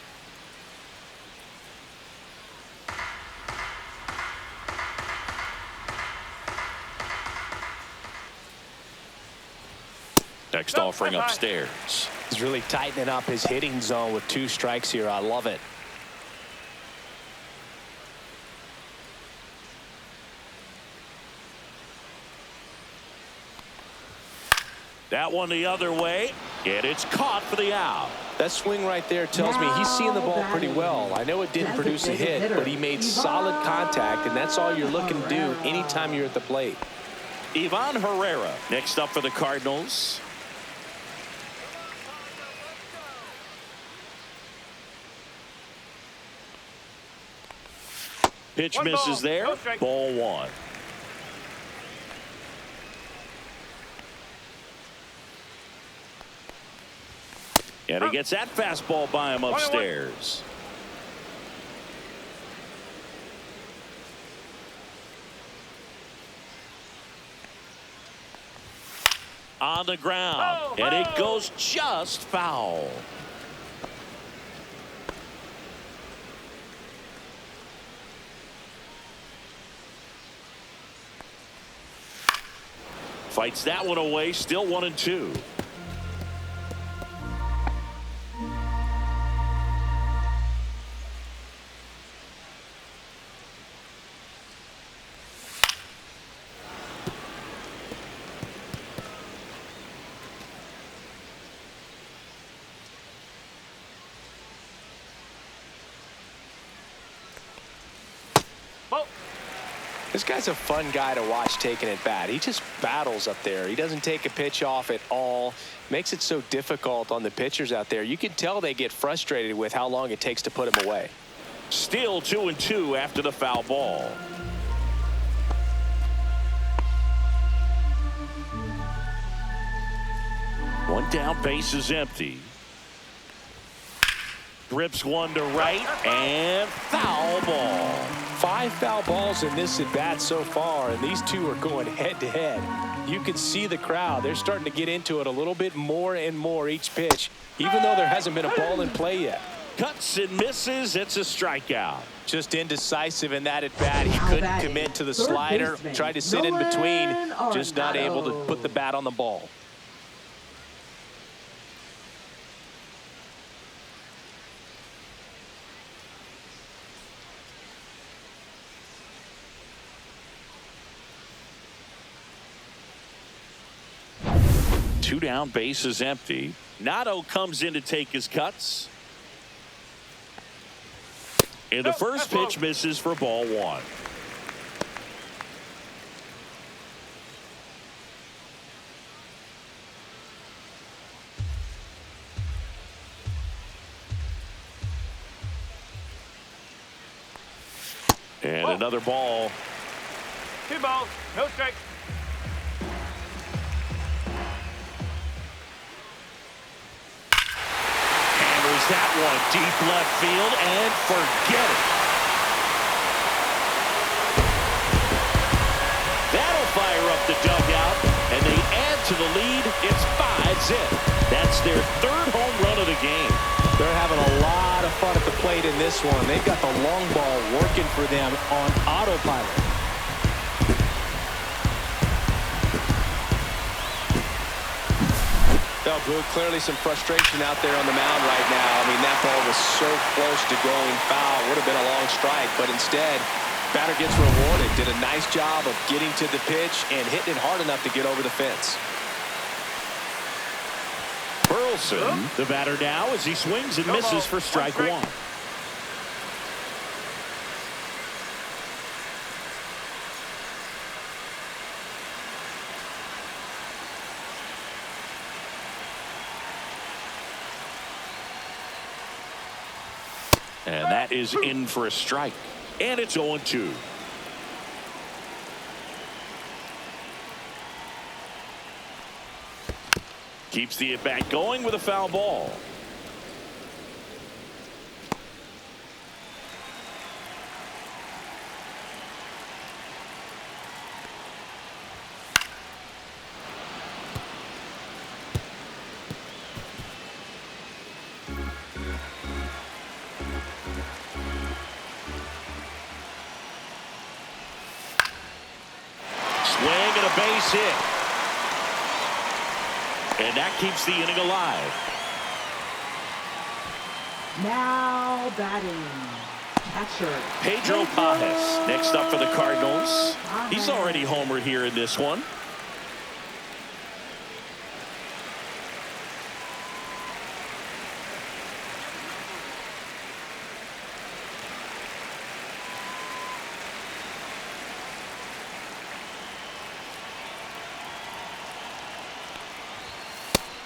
A: Next offering upstairs.
E: He's really tightening up his hitting zone with 2 strikes here. I love it.
A: That one the other way, and it's caught for the out.
E: That swing right there tells me he's seeing the ball pretty well. I know it didn't produce a hit, but he made solid contact, and that's all you're looking to do anytime you're at the plate.
A: Ivan Herrera next up for the Cardinals. Pitch misses there. Ball 1. And he gets that fastball by him upstairs. On the ground, and it goes just foul. Fights that one away, still 1-2.
E: This guy's a fun guy to watch taking at bat. He just battles up there. He doesn't take a pitch off at all. Makes it so difficult on the pitchers out there. You can tell they get frustrated with how long it takes to put him away.
A: Still 2-2 after the foul ball. One down, base is empty. Drips one to right, and foul ball.
E: 5 foul balls in this at bat so far, and these two are going head to head. You can see the crowd. They're starting to get into it a little bit more and more each pitch, even though there hasn't been a ball in play yet.
A: Cuts and misses. It's a strikeout.
E: Just indecisive in that at bat. He couldn't commit to the slider. Tried to sit in between, just not able to put the bat on the ball.
A: Two down, base is empty. Nato comes in to take his cuts. And the first pitch misses for ball 1. And another ball.
D: 2 balls, no strikes.
A: That one deep left field, and forget it. That'll fire up the dugout, and they add to the lead. It's 5-zip. That's their 3rd home run of the game.
E: They're having a lot of fun at the plate in this one. They've got the long ball working for them on autopilot. Well, Blue, clearly some frustration out there on the mound right now. I mean, that ball was so close to going foul. Would have been a long strike, but instead, batter gets rewarded. Did a nice job of getting to the pitch and hitting it hard enough to get over the fence.
A: Burleson, the batter now, as he swings and misses for strike one. And that is in for a strike. And it's 0-2. Keeps the at-bat going with a foul ball. Swing and a base hit. And that keeps the inning alive.
B: Now batting, catcher
A: Pedro Pajes next up for the Cardinals. He's already homered here in this one.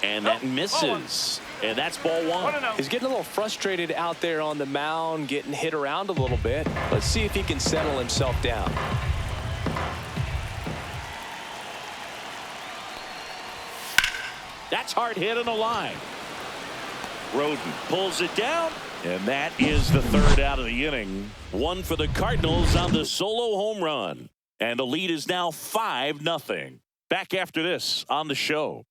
A: And that misses. And that's ball one.
C: He's getting a little frustrated out there on the mound, getting hit around a little bit. Let's see if he can settle himself down.
A: That's hard hit on the line. Roden pulls it down. And that is the third out of the inning. One for the Cardinals on the solo home run. And the lead is now 5-0. Back after this on the show.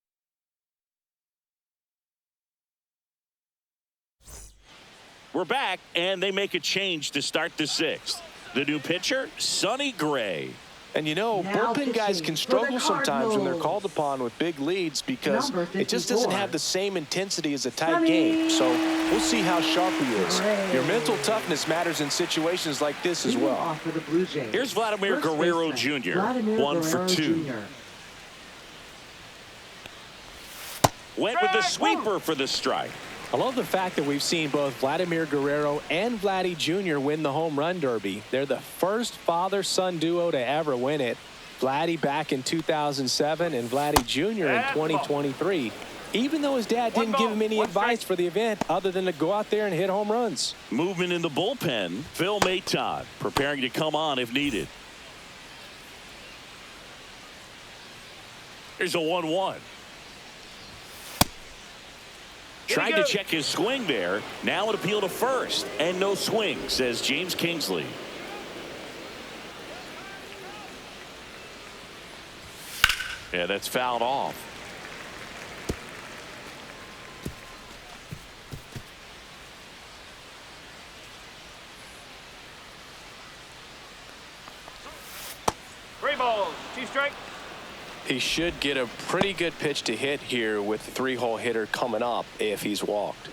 A: We're back, and they make a change to start the sixth. The new pitcher, Sonny Gray.
C: And you know, bullpen guys can struggle sometimes when they're called upon with big leads because it just doesn't have the same intensity as a tight game. So we'll see how sharp he is. Your mental toughness matters in situations like this as well.
A: Here's Vladimir Guerrero Jr. 1 for 2. Went with the sweeper for the strike.
C: I love the fact that we've seen both Vladimir Guerrero and Vladdy Jr. win the home run derby. They're the first father-son duo to ever win it. Vladdy back in 2007 and Vladdy Jr. in 2023. Even though his dad didn't give him any advice for the event other than to go out there and hit home runs.
A: Movement in the bullpen. Phil Maton preparing to come on if needed. Here's a 1-1. Tried to check his swing there. Now an appeal to first. And no swing, says James Kingsley. Yeah, that's fouled off.
D: Three balls, 2 strikes.
C: He should get a pretty good pitch to hit here with the 3-hole hitter coming up if he's walked.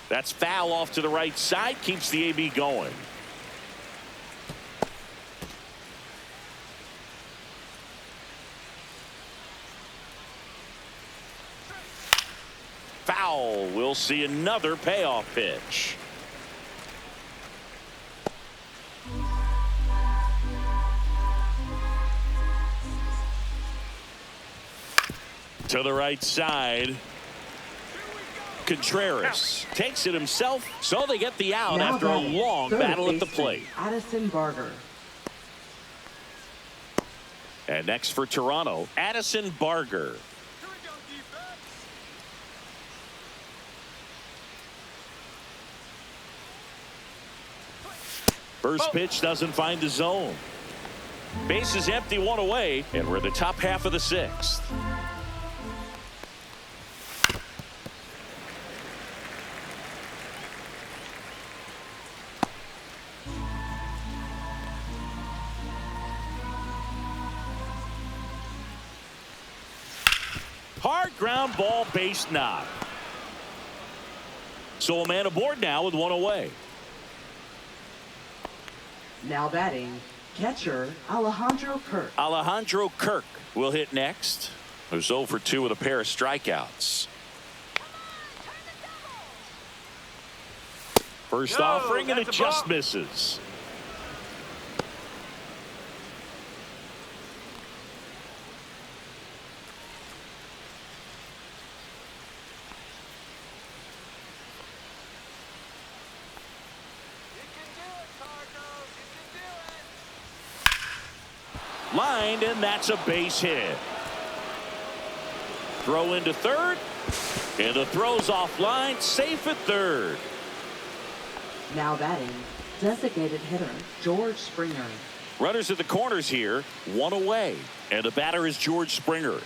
A: That's foul off to the right side. Keeps the AB going. Foul. We'll see another payoff pitch. To the right side. Contreras takes it himself, so they get the out
B: Now
A: after a long battle at the plate.
B: Addison Barger.
A: And next for Toronto, Addison Barger. First pitch doesn't find the zone. Base is empty, 1 away, and we're in the top half of the 6th. Hard ground ball, base knock. So a man aboard now with 1 away.
B: Now batting, Catcher, Alejandro Kirk.
A: Alejandro Kirk will hit next. Who's 0 for 2 with a pair of strikeouts. First offering, and it just misses. Lined, and that's a base hit. Throw into third, and the throw's offline, safe at third.
B: Now batting, designated hitter, George Springer.
A: Runners at the corners here, 1 away, and the batter is George Springer.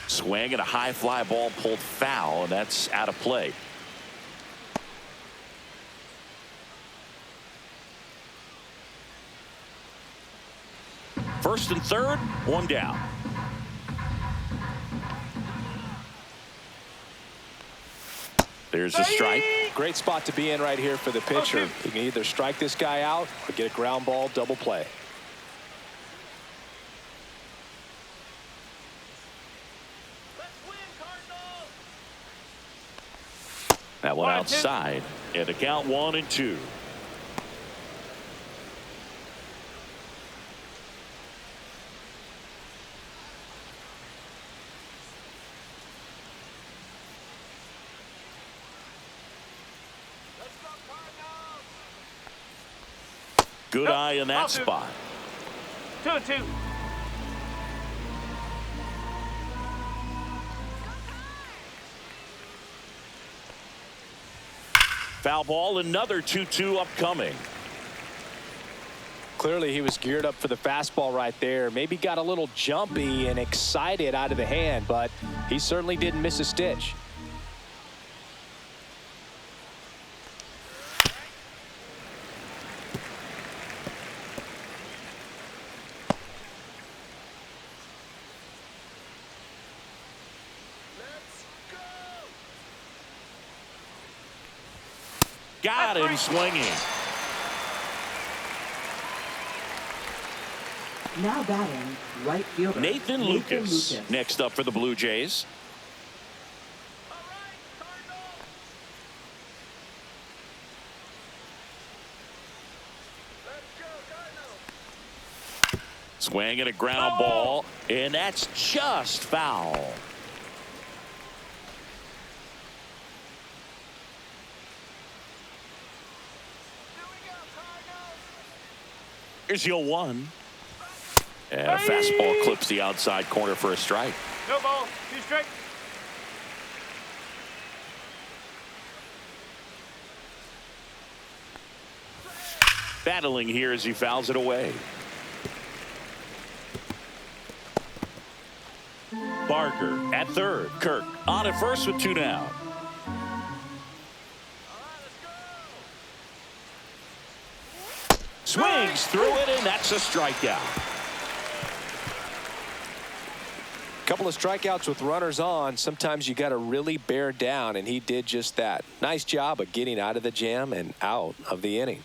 A: Swing and a high fly ball pulled foul, and that's out of play. First and third, 1 down. There's a strike.
C: Great spot to be in right here for the pitcher. You can either strike this guy out or get a ground ball double play.
A: That one outside, and the count 1-2. Good eye in that spot.
D: 2-2.
A: Foul ball, another 2-2 upcoming.
C: Clearly he was geared up for the fastball right there. Maybe got a little jumpy and excited out of the hand, but he certainly didn't miss a stitch.
A: Got him swinging.
B: Now batting, right fielder,
A: Nathan Lucas next up for the Blue Jays. Swing and a ground ball, and that's just foul. Here's your 1. And a fastball clips the outside corner for a strike.
D: No ball. 2 strikes.
A: Battling here as he fouls it away. Barker at third. Kirk on at first with 2 down. Swings through it, and that's a strikeout.
C: Couple of strikeouts with runners on. Sometimes you got to really bear down, and he did just that. Nice job of getting out of the jam and out of the inning.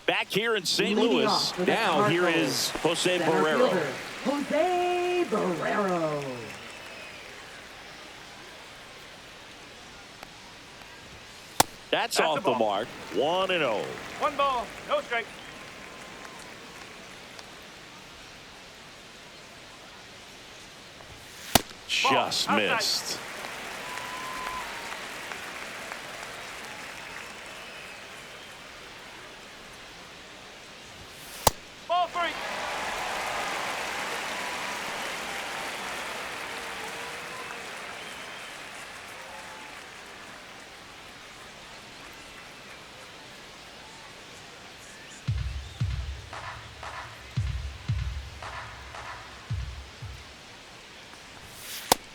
A: Back here in St. Louis, now here is Jose Barrero.
B: Jose Barrero.
A: That's off the mark. 1-0.
D: 1 ball. No strike.
A: Just missed.
D: Ball 3.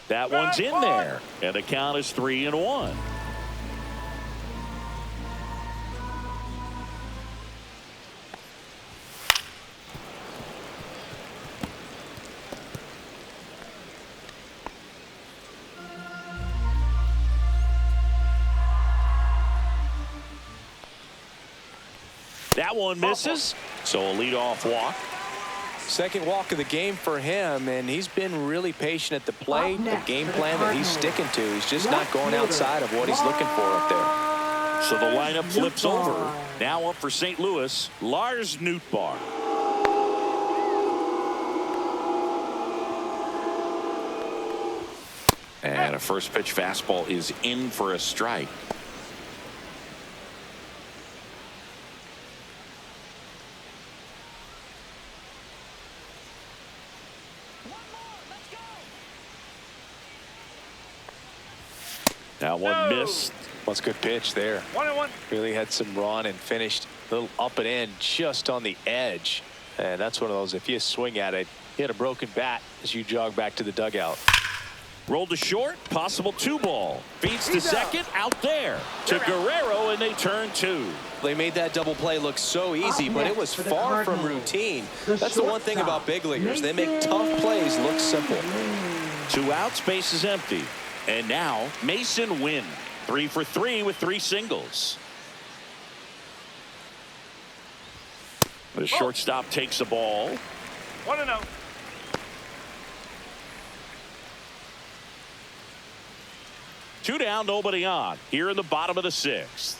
A: That one's in there, and the count is 3-1. That one misses. So a leadoff walk.
C: Second walk of the game for him, and he's been really patient at the plate. The game plan that he's sticking to. He's just not going outside of what he's looking for up there.
A: So the lineup flips over. Now up for St. Louis, Lars Nootbaar. And a first pitch fastball is in for a strike. That one missed.
C: That's a good pitch there.
D: 1-1.
C: Really had some run and finished a little up and in just on the edge. And that's one of those, if you swing at it, you had a broken bat as you jog back to the dugout.
A: Rolled to short, possible 2-ball. Feeds to second, out there to Guerrero, and they turn 2.
C: They made that double play look so easy, but it was far from routine. That's the one thing about big leaguers. They make tough plays look simple.
A: 2 outs, base is empty. And now Mason Wynn, 3 for 3 with 3 singles. The shortstop takes the ball.
D: 1-0.
A: 2 down, nobody on. Here in the bottom of the 6th.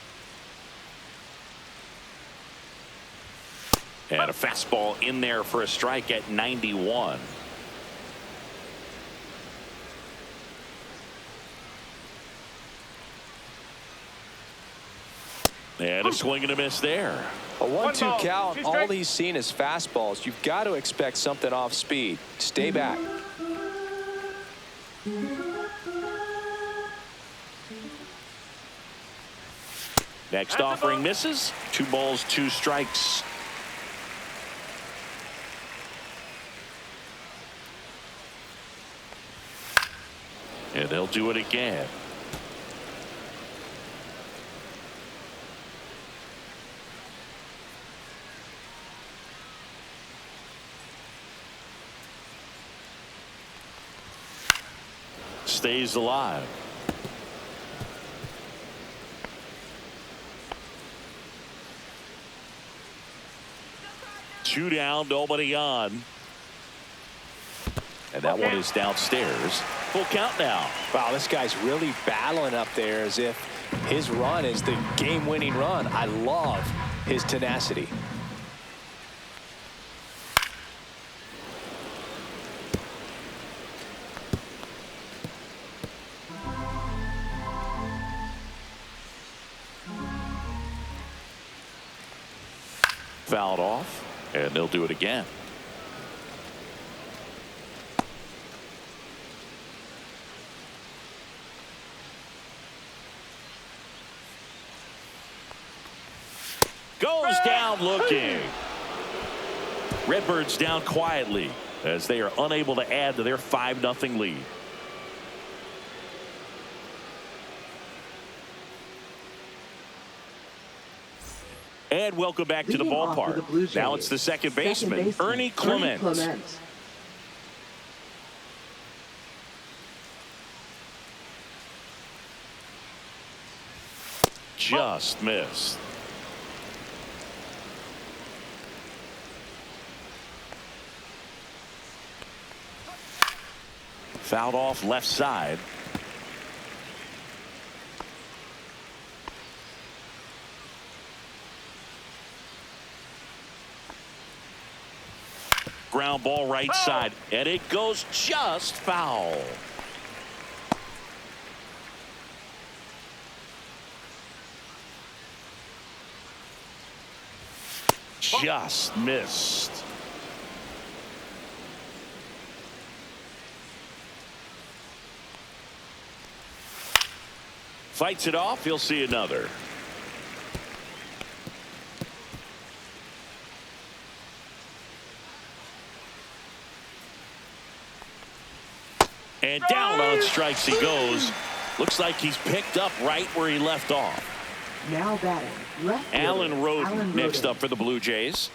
A: And a fastball in there for a strike at 91. And a swing and a miss there.
C: A 1-2 count,
D: 2
C: all
D: strikes.
C: he's seen is fastballs. You've got to expect something off speed. Stay back.
A: Next offering misses. 2 balls, 2 strikes. And they'll do it again. Stays alive. Two down, nobody on. And that one is downstairs. Full count now.
C: Wow, this guy's really battling up there as if his run is the game-winning run. I love his tenacity.
A: Fouled off, and they'll do it again. Goes down looking. Redbirds down quietly as they are unable to add to their 5-0 lead. And welcome back to the ballpark. Now it's the second baseman, Ernie Clement. Just missed. Fouled off left side. Ground ball right side, and it goes just foul. Just missed. Fights it off. He'll see another. And down on strikes he goes. Looks like he's picked up right where he left off.
B: Now batting, left fielder,
A: Alan Roden next
B: Roden.
A: up for the Blue Jays.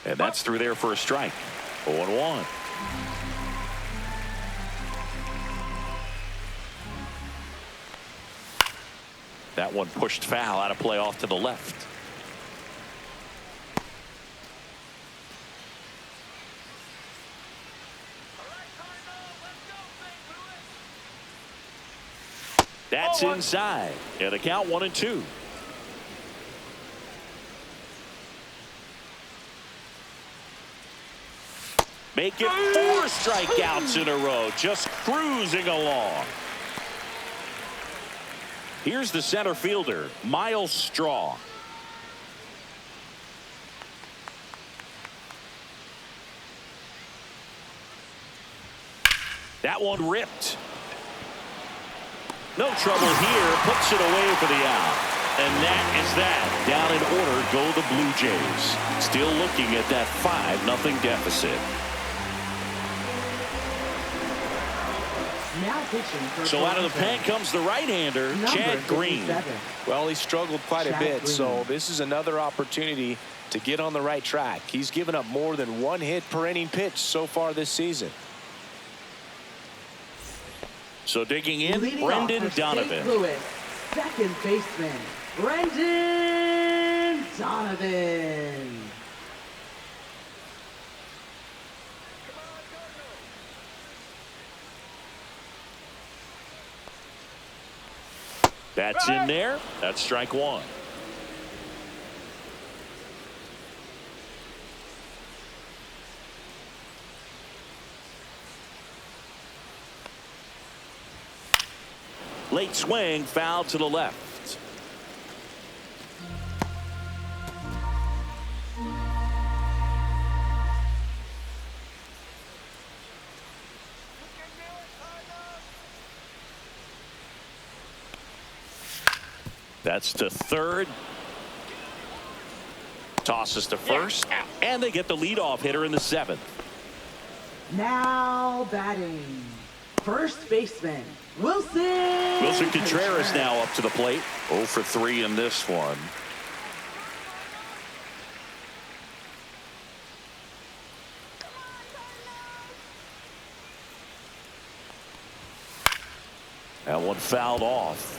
A: And that's through there for a strike. 0-1. That one pushed foul out of play off to the left. That's inside. And the count 1-2. Make it 4 strikeouts in a row. Just cruising along. Here's the center fielder, Miles Straw. That one ripped. No trouble here. Puts it away for the out. And that is that. Down in order go the Blue Jays. Still looking at that 5-0 deficit.
B: Now pitching for
A: So out of the pen comes the right-hander, Chad Green.
C: Well, he struggled quite a
B: Chad
C: bit,
B: Green.
C: so this is another opportunity to get on the right track. He's given up more than 1 hit per inning pitch so far this season.
A: So digging in,
B: Leading
A: Brendan
B: off for
A: Donovan.
B: St. Louis, second baseman, Brendan Donovan.
A: That's in there. That's strike 1. Late swing, foul to the left. That's to third. Tosses to first. And they get the leadoff hitter in the 7th.
B: Now batting, first baseman, Wilson
A: Contreras now up to the plate. 0 for 3 in this one. That one fouled off.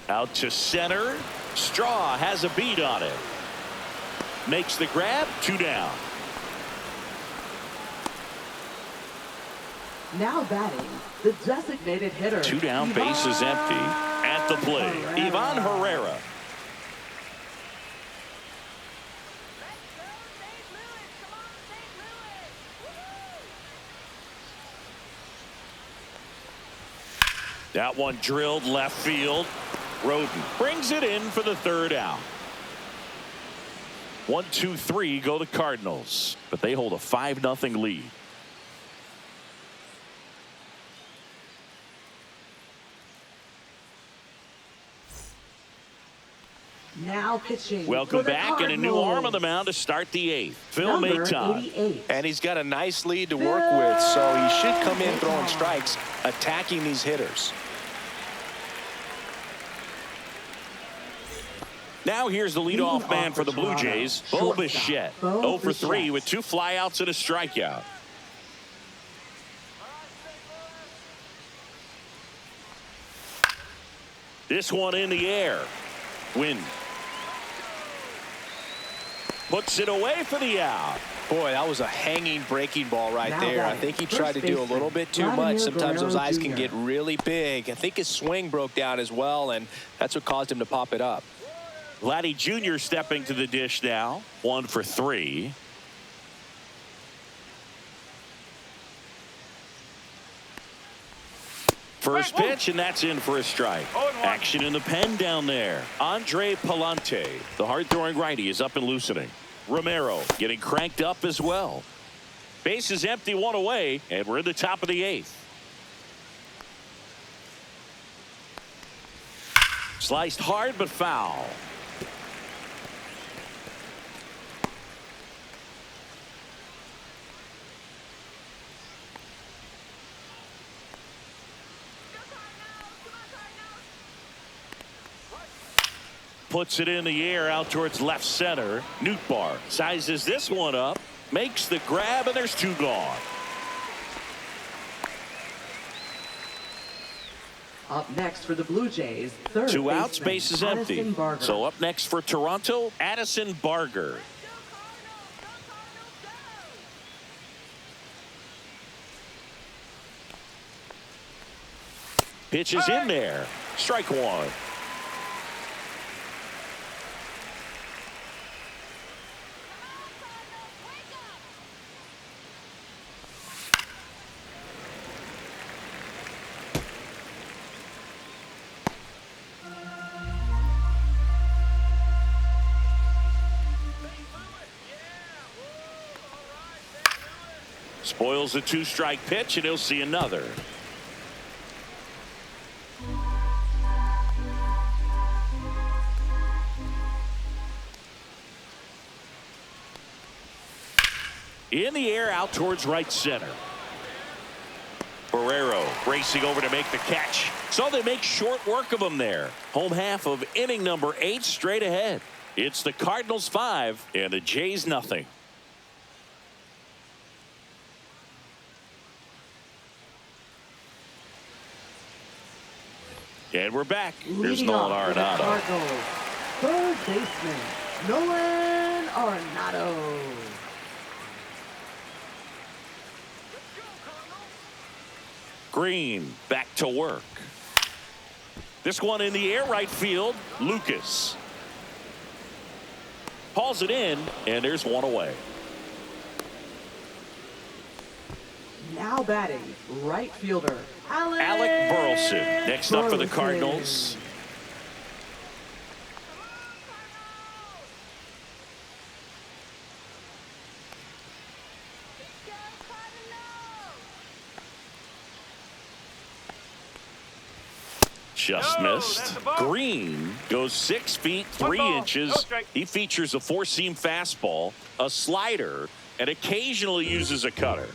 A: Out to center. Straw has a beat on it. Makes the grab. 2 down.
B: Now batting, the designated hitter.
A: 2 down, base is empty. At the plate, Ivan Herrera. That one drilled left field. Roden brings it in for the 3rd out. 1, 2, 3 go the Cardinals, but they hold a 5-0 lead.
B: Now pitching.
A: Welcome
B: for the
A: back, and a new arm on the
B: Cardinals,
A: mound to start the 8th. Phil
B: number
A: Maton.
B: 88.
C: And he's got a nice lead to work with, so he should come in throwing strikes, attacking these hitters.
A: Now here's the leadoff man for the Blue Jays, Bo Bichette. 0 for 3 with 2 flyouts and a strikeout. This one in the air. Win. Puts it away for the out.
C: Boy, that was a hanging breaking ball right
B: Now
C: there. I
B: batting,
C: think he
B: first
C: tried to do a little
B: baseman,
C: bit too
B: Vladimir
C: much. Sometimes those
B: Guerrero
C: eyes can
B: Jr.
C: get really big. I think his swing broke down as well, and that's what caused him to pop it up.
A: Vladdy Jr. stepping to the dish now. 1 for 3. First pitch, and that's in for a strike. Action in the pen down there. Andre Palante, the hard-throwing righty, is up and loosening. Romero getting cranked up as well. Base is empty, 1 away, and we're in the top of the 8th. Sliced hard but foul. puts it in the air out towards left center. Nootbaar sizes this one up, makes the grab, and there's 2 gone.
B: Up next for the Blue Jays, third
A: 2 outs,
B: baseman,
A: base is empty.
B: Addison Barger.
A: So up next for Toronto, Addison Barger. Pitch is in there. Strike 1. Spoils the 2-strike pitch, and he'll see another. In the air out towards right center. Barrero racing over to make the catch. So they make short work of him there. Home half of inning number 8 straight ahead. It's the Cardinals 5 and the Jays nothing. And we're back. There's
B: Leading
A: Nolan
B: off for the
A: Arenado.
B: Cardinals, third baseman, Nolan Arenado.
A: Green back to work. This one in the air right field. Lucas hauls it in, and there's 1 away.
B: Now batting, right fielder,
A: Alec Burleson next up for the Cardinals. Just missed. Green goes 6 feet 3 inches. He features a 4-seam fastball, a slider, and occasionally uses a cutter.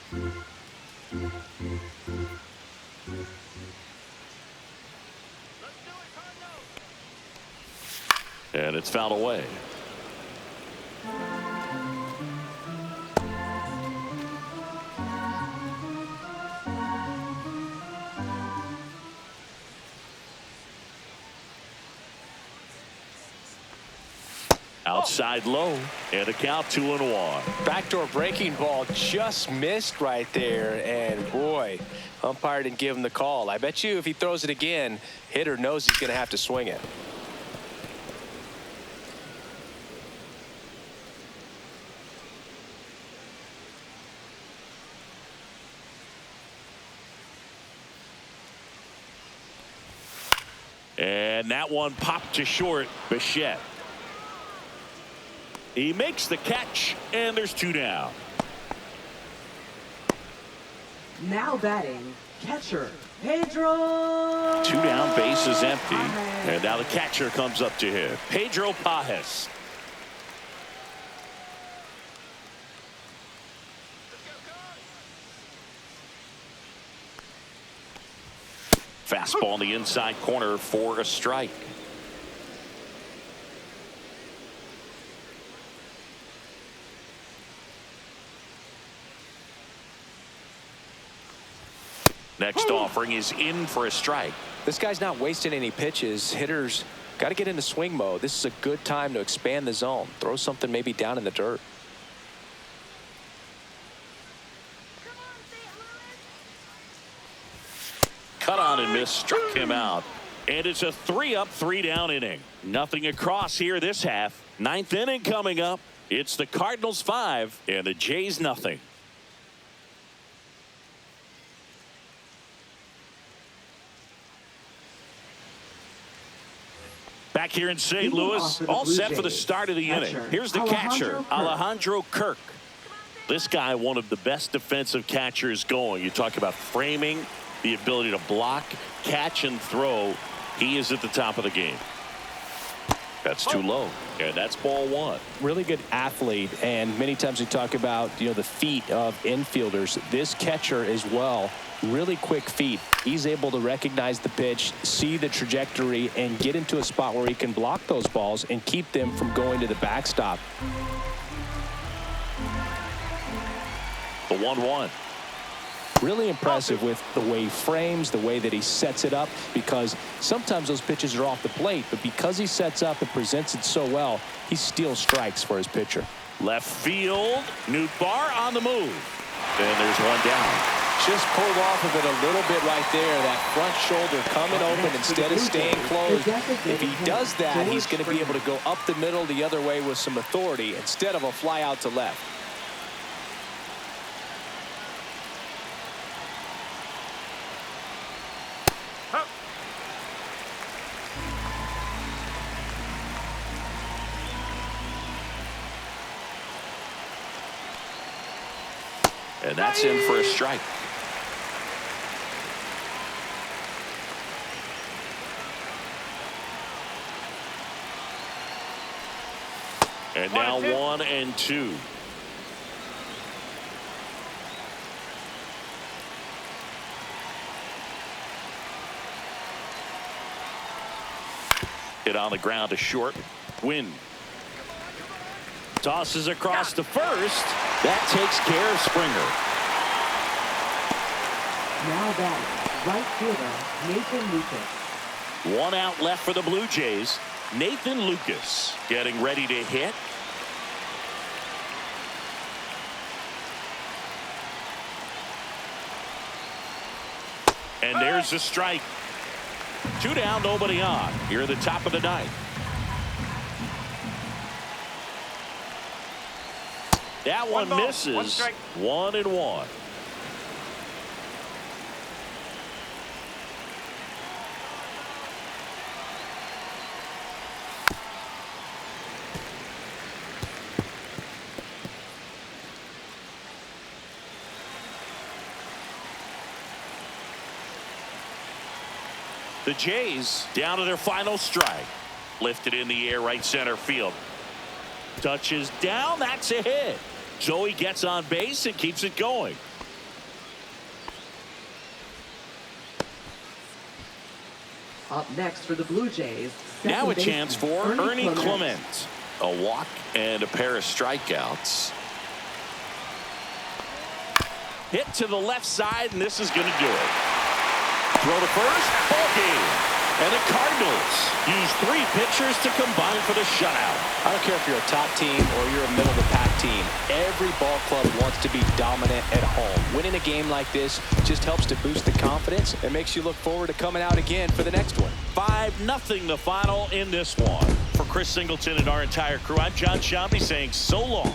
A: And it's fouled away. Outside low, and a count 2-1.
C: Backdoor breaking ball just missed right there, and boy, umpire didn't give him the call. I bet you if he throws it again, hitter knows he's going to have to swing it.
A: And that one popped to short. Bichette. He makes the catch, and there's 2 down.
B: Now batting, catcher, Pedro.
A: 2 down, base is empty. And now the catcher comes up to him. Pedro Pajes. Fastball in the inside corner for a strike. Next offering is in for a strike.
C: This guy's not wasting any pitches. Hitters got to get into swing mode. This is a good time to expand the zone. Throw something maybe down in the dirt.
A: Cut on and miss, struck him out. And it's a 3-up, 3-down inning. Nothing across here this half. 9th inning coming up. It's the Cardinals 5 and the Jays nothing. Back here in St. Louis, all set for the start of the inning. Here's the catcher, Alejandro Kirk. This guy, one of the best defensive catchers going. You talk about framing, the ability to block, catch, and throw. He is at the top of the game. That's too low, and that's ball one.
E: Really good athlete, and many times we talk about, the feet of infielders. This catcher as well, really quick feet. He's able to recognize the pitch, see the trajectory, and get into a spot where he can block those balls and keep them from going to the backstop.
A: The 1-1.
E: Really impressive with the way he frames, the way that he sets it up, because sometimes those pitches are off the plate, but because he sets up and presents it so well, he steals strikes for his pitcher.
A: Left field, Nootbaar on the move. And there's one down.
C: Just pulled off of it a little bit right there. That front shoulder coming open instead of staying closed. If he does that, he's going to be able to go up the middle the other way with some authority instead of a fly out to left.
A: And that's in for a strike. And now 1-2. Hit on the ground to short. Win. Tosses across to first. That takes care of Springer.
B: Now batting, right fielder, Nathan Lucas.
A: One out left for the Blue Jays. Nathan Lucas getting ready to hit. And there's a strike. 2 down, nobody on. Here at the top of the ninth. That one misses. 1-1. The Jays down to their final strike. Lifted in the air, right center field. Touches down. That's a hit. Joey gets on base and keeps it going.
B: Up next for the Blue Jays.
A: Now a chance for Ernie
B: Clement.
A: Clement. A walk and a pair of strikeouts. Hit to the left side, and this is going to do it. Throw to first, ball game. And the Cardinals use 3 pitchers to combine for the shutout.
C: I don't care if you're a top team or you're a middle-of-the-pack team. Every ball club wants to be dominant at home. Winning a game like this just helps to boost the confidence and makes you look forward to coming out again for the next one.
A: 5-0 the final in this one. For Chris Singleton and our entire crew, I'm John Shambi saying so long.